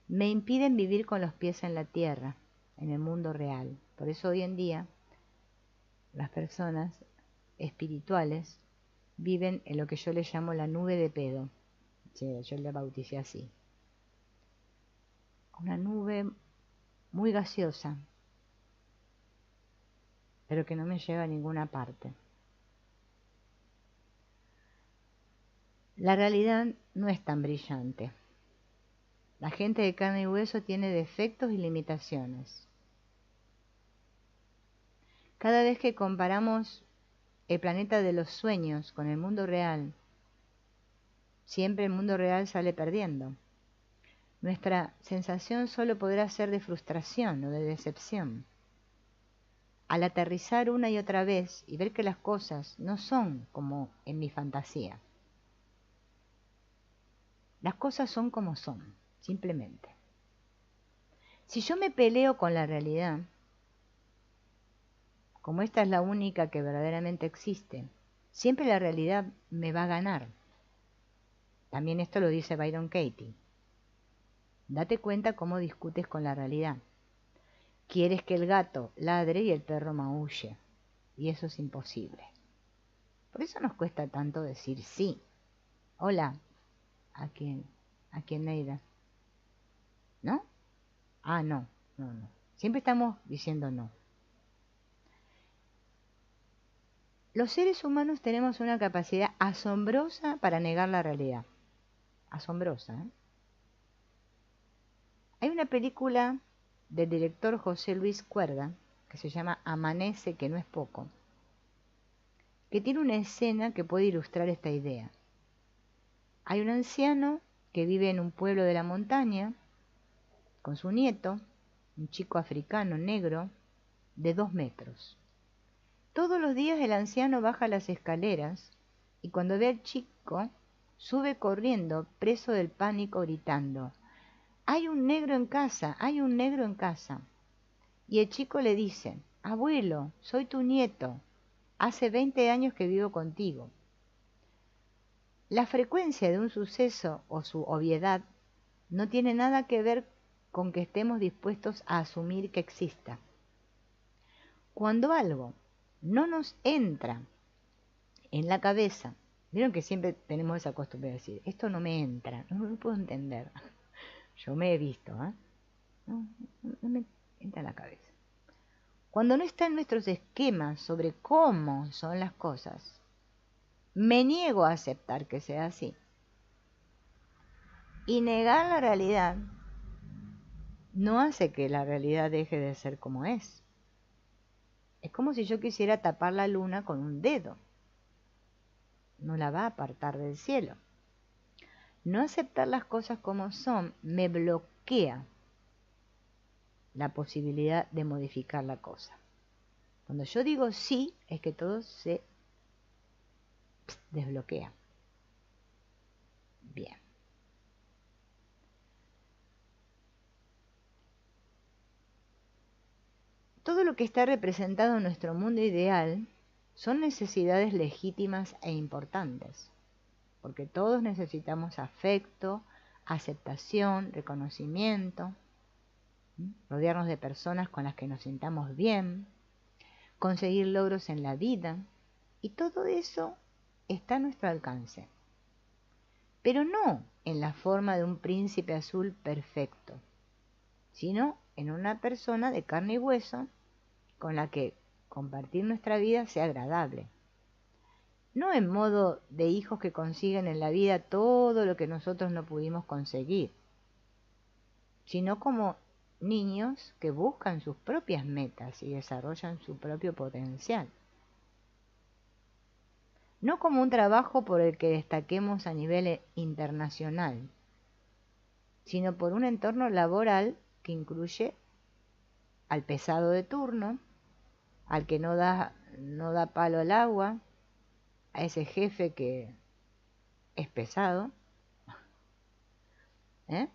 me impiden vivir con los pies en la tierra, en el mundo real. Por eso hoy en día las personas espirituales viven en lo que yo les llamo la nube de pedo. Sí, yo la bauticé así. Una nube muy gaseosa, pero que no me lleva a ninguna parte. La realidad no es tan brillante. La gente de carne y hueso tiene defectos y limitaciones. Cada vez que comparamos el planeta de los sueños con el mundo real, siempre el mundo real sale perdiendo. Nuestra sensación solo podrá ser de frustración o de decepción. Al aterrizar una y otra vez y ver que las cosas no son como en mi fantasía. Las cosas son como son, simplemente. Si yo me peleo con la realidad, como esta es la única que verdaderamente existe, siempre la realidad me va a ganar. También esto lo dice Byron Katie. Date cuenta cómo discutes con la realidad. Quieres que el gato ladre y el perro maulle, y eso es imposible. Por eso nos cuesta tanto decir sí. Hola, ¿a quién? ¿A quién, Neida? ¿No? Ah, no. Siempre estamos diciendo no. Los seres humanos tenemos una capacidad asombrosa para negar la realidad. Asombrosa, ¿eh? Hay una película del director José Luis Cuerda que se llama Amanece, que no es poco, que tiene una escena que puede ilustrar esta idea. Hay un anciano que vive en un pueblo de la montaña con su nieto, un chico africano negro de 2 metros. Todos los días el anciano baja las escaleras y cuando ve al chico, sube corriendo, preso del pánico, gritando: «¡Hay un negro en casa! ¡Hay un negro en casa!». Y el chico le dice: «Abuelo, soy tu nieto. Hace 20 años que vivo contigo». La frecuencia de un suceso o su obviedad no tiene nada que ver con que estemos dispuestos a asumir que exista. Cuando algo no nos entra en la cabeza, vieron que siempre tenemos esa costumbre de decir: «Esto no me entra, no lo puedo entender». Yo me he visto, no me entra en la cabeza. Cuando no está en nuestros esquemas sobre cómo son las cosas, me niego a aceptar que sea así. Y negar la realidad no hace que la realidad deje de ser como es. Es como si yo quisiera tapar la luna con un dedo. No la va a apartar del cielo. No aceptar las cosas como son me bloquea la posibilidad de modificar la cosa. Cuando yo digo sí, es que todo se desbloquea. Bien. Todo lo que está representado en nuestro mundo ideal son necesidades legítimas e importantes, porque todos necesitamos afecto, aceptación, reconocimiento, rodearnos de personas con las que nos sintamos bien, conseguir logros en la vida, y todo eso está a nuestro alcance. Pero no en la forma de un príncipe azul perfecto, sino en una persona de carne y hueso con la que compartir nuestra vida sea agradable. No en modo de hijos que consiguen en la vida todo lo que nosotros no pudimos conseguir, sino como niños que buscan sus propias metas y desarrollan su propio potencial. No como un trabajo por el que destaquemos a nivel internacional, sino por un entorno laboral que incluye al pesado de turno, al que no da palo al agua, a ese jefe que es pesado, ¿eh?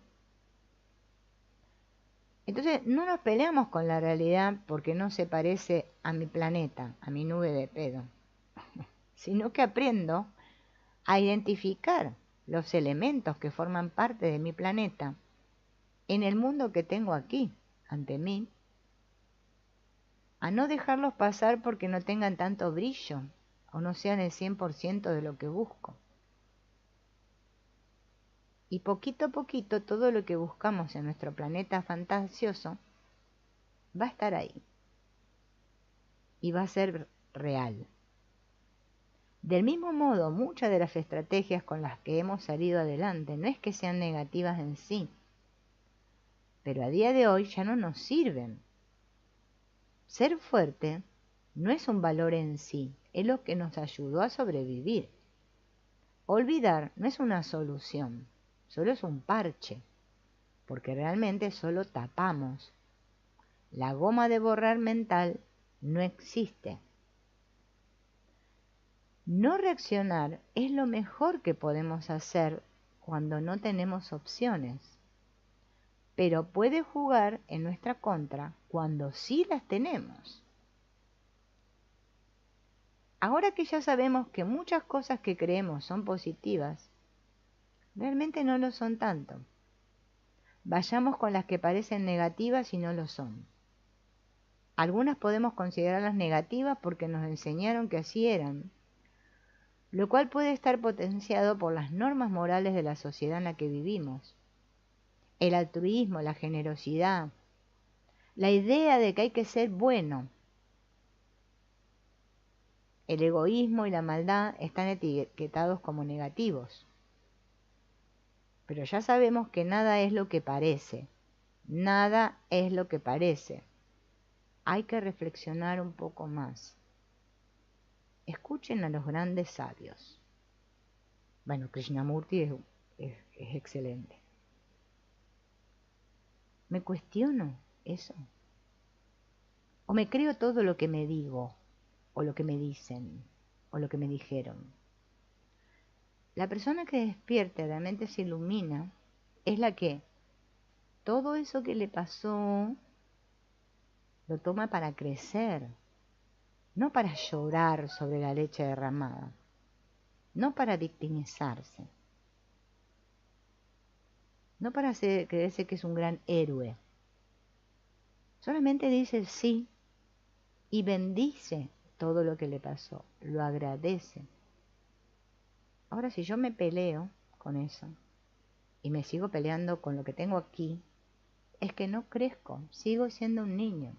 Entonces no nos peleamos con la realidad porque no se parece a mi planeta, a mi nube de pedo, sino que aprendo a identificar los elementos que forman parte de mi planeta en el mundo que tengo aquí, ante mí, a no dejarlos pasar porque no tengan tanto brillo o no sean el 100% de lo que busco. Y poquito a poquito todo lo que buscamos en nuestro planeta fantasioso va a estar ahí y va a ser real. Del mismo modo, muchas de las estrategias con las que hemos salido adelante no es que sean negativas en sí, pero a día de hoy ya no nos sirven. Ser fuerte no es un valor en sí, es lo que nos ayudó a sobrevivir. Olvidar no es una solución, solo es un parche, porque realmente solo tapamos. La goma de borrar mental no existe. No reaccionar es lo mejor que podemos hacer cuando no tenemos opciones, pero puede jugar en nuestra contra cuando sí las tenemos. Ahora que ya sabemos que muchas cosas que creemos son positivas, realmente no lo son tanto. Vayamos con las que parecen negativas y no lo son. Algunas podemos considerarlas negativas porque nos enseñaron que así eran, lo cual puede estar potenciado por las normas morales de la sociedad en la que vivimos. El altruismo, la generosidad, la idea de que hay que ser bueno. El egoísmo y la maldad están etiquetados como negativos. Pero ya sabemos que nada es lo que parece. Nada es lo que parece. Hay que reflexionar un poco más. Escuchen a los grandes sabios. Bueno, Krishnamurti es excelente. ¿Me cuestiono eso? ¿O me creo todo lo que me digo, o lo que me dicen, o lo que me dijeron? La persona que despierta, la mente se ilumina, es la que todo eso que le pasó lo toma para crecer, no para llorar sobre la leche derramada, no para victimizarse, no para creerse que es un gran héroe. Solamente dice sí y bendice todo lo que le pasó, lo agradece. Ahora, si yo me peleo con eso y me sigo peleando con lo que tengo aquí, es que no crezco, sigo siendo un niño.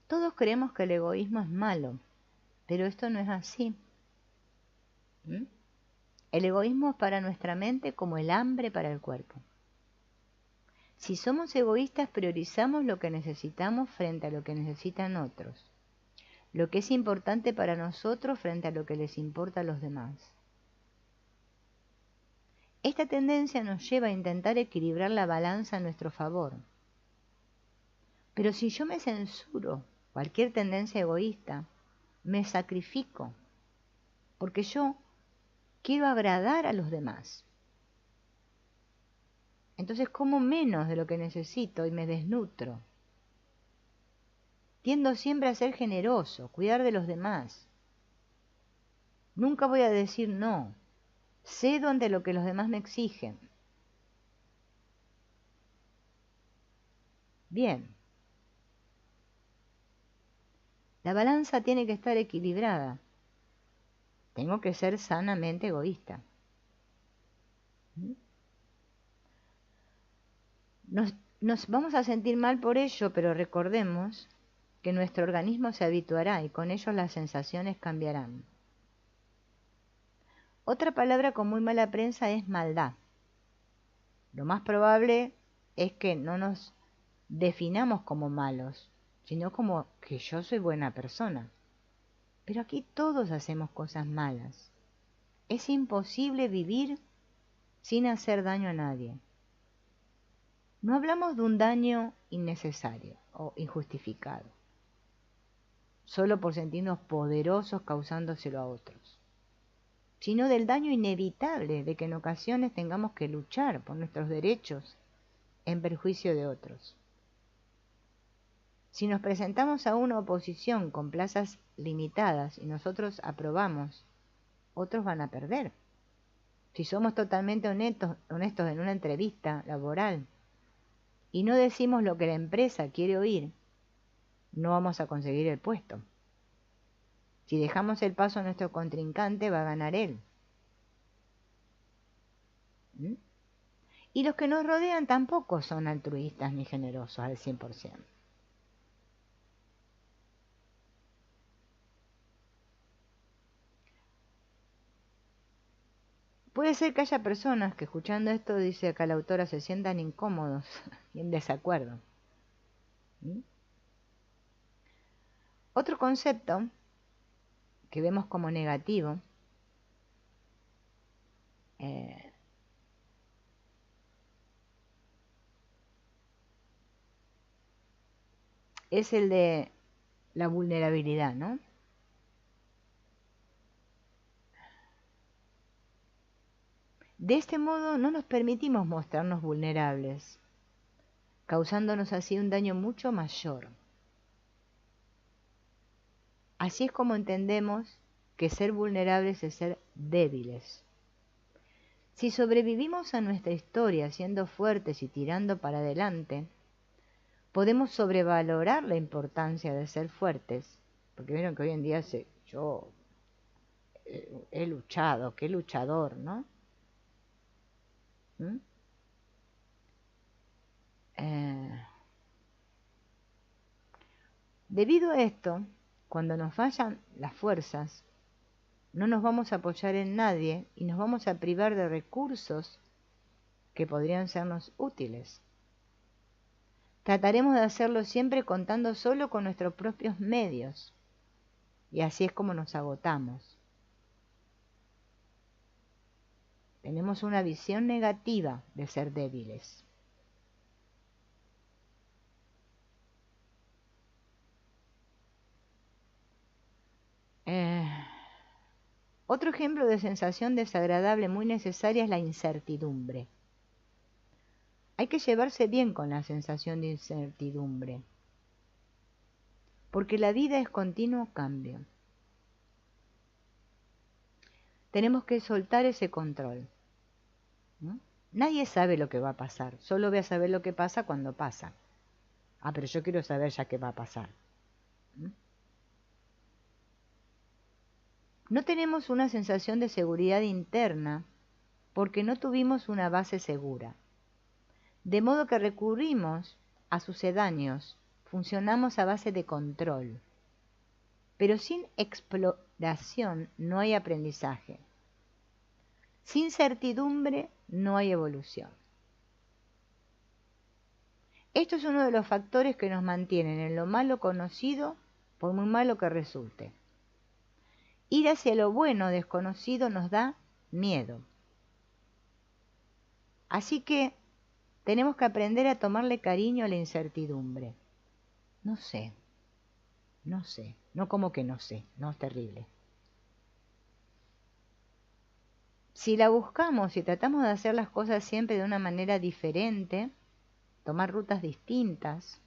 Todos creemos que el egoísmo es malo, pero esto no es así. El egoísmo es para nuestra mente como el hambre para el cuerpo. Si somos egoístas, priorizamos lo que necesitamos frente a lo que necesitan otros, lo que es importante para nosotros frente a lo que les importa a los demás. Esta tendencia nos lleva a intentar equilibrar la balanza a nuestro favor. Pero si yo me censuro cualquier tendencia egoísta, me sacrifico, porque yo quiero agradar a los demás. Entonces como menos de lo que necesito y me desnutro. Tiendo siempre a ser generoso, cuidar de los demás. Nunca voy a decir no. Cedo ante lo que los demás me exigen. Bien. La balanza tiene que estar equilibrada. Tengo que ser sanamente egoísta. Nos vamos a sentir mal por ello, pero recordemos que nuestro organismo se habituará y con ello las sensaciones cambiarán. Otra palabra con muy mala prensa es maldad. Lo más probable es que no nos definamos como malos, sino como que yo soy buena persona. Pero aquí todos hacemos cosas malas. Es imposible vivir sin hacer daño a nadie. No hablamos de un daño innecesario o injustificado, solo por sentirnos poderosos causándoselo a otros, sino del daño inevitable de que en ocasiones tengamos que luchar por nuestros derechos en perjuicio de otros. Si nos presentamos a una oposición con plazas limitadas y nosotros aprobamos, otros van a perder. Si somos totalmente honestos en una entrevista laboral y no decimos lo que la empresa quiere oír, no vamos a conseguir el puesto. Si dejamos el paso a nuestro contrincante, va a ganar él. Y los que nos rodean tampoco son altruistas ni generosos al 100%. Puede ser que haya personas que escuchando esto, dice acá la autora, se sientan incómodos y en desacuerdo. Otro concepto que vemos como negativo es el de la vulnerabilidad, ¿no? De este modo no nos permitimos mostrarnos vulnerables, causándonos así un daño mucho mayor. Así es como entendemos que ser vulnerables es ser débiles. Si sobrevivimos a nuestra historia siendo fuertes y tirando para adelante, podemos sobrevalorar la importancia de ser fuertes, porque vieron que hoy en día yo he luchado, qué luchador, ¿no? ¿Mm? Debido a esto, cuando nos fallan las fuerzas, no nos vamos a apoyar en nadie y nos vamos a privar de recursos que podrían sernos útiles. Trataremos de hacerlo siempre contando solo con nuestros propios medios, y así es como nos agotamos. Tenemos una visión negativa de ser débiles. Otro ejemplo de sensación desagradable muy necesaria es la incertidumbre. Hay que llevarse bien con la sensación de incertidumbre, porque la vida es continuo cambio. Tenemos que soltar ese control, ¿no? Nadie sabe lo que va a pasar, solo voy a saber lo que pasa cuando pasa. Ah, pero yo quiero saber ya qué va a pasar. No tenemos una sensación de seguridad interna porque no tuvimos una base segura. De modo que recurrimos a sucedáneos, funcionamos a base de control. Pero sin exploración no hay aprendizaje. Sin certidumbre no hay evolución. Esto es uno de los factores que nos mantienen en lo malo conocido, por muy malo que resulte. Ir hacia lo bueno desconocido nos da miedo. Así que tenemos que aprender a tomarle cariño a la incertidumbre. No sé, no como que no sé, no es terrible. Si la buscamos y tratamos de hacer las cosas siempre de una manera diferente, tomar rutas distintas,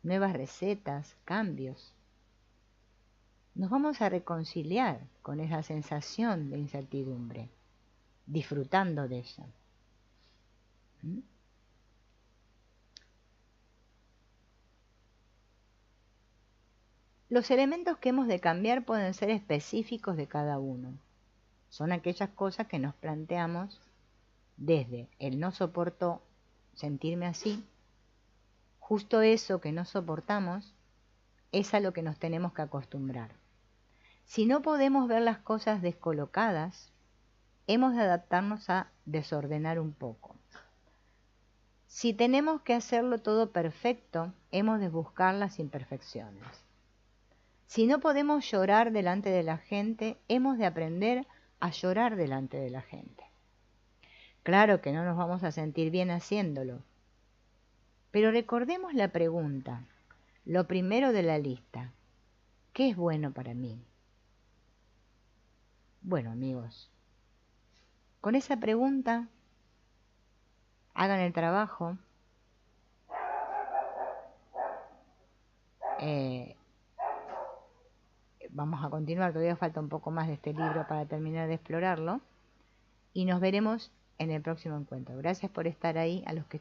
nuevas recetas, cambios, nos vamos a reconciliar con esa sensación de incertidumbre, disfrutando de ella. Los elementos que hemos de cambiar pueden ser específicos de cada uno. Son aquellas cosas que nos planteamos desde el no soporto sentirme así, justo eso que no soportamos es a lo que nos tenemos que acostumbrar. Si no podemos ver las cosas descolocadas, hemos de adaptarnos a desordenar un poco. Si tenemos que hacerlo todo perfecto, hemos de buscar las imperfecciones. Si no podemos llorar delante de la gente, hemos de aprender a llorar delante de la gente. Claro que no nos vamos a sentir bien haciéndolo, pero recordemos la pregunta, lo primero de la lista, ¿qué es bueno para mí? Bueno, amigos, con esa pregunta hagan el trabajo. Vamos a continuar, todavía falta un poco más de este libro para terminar de explorarlo. Y nos veremos en el próximo encuentro. Gracias por estar ahí, a los que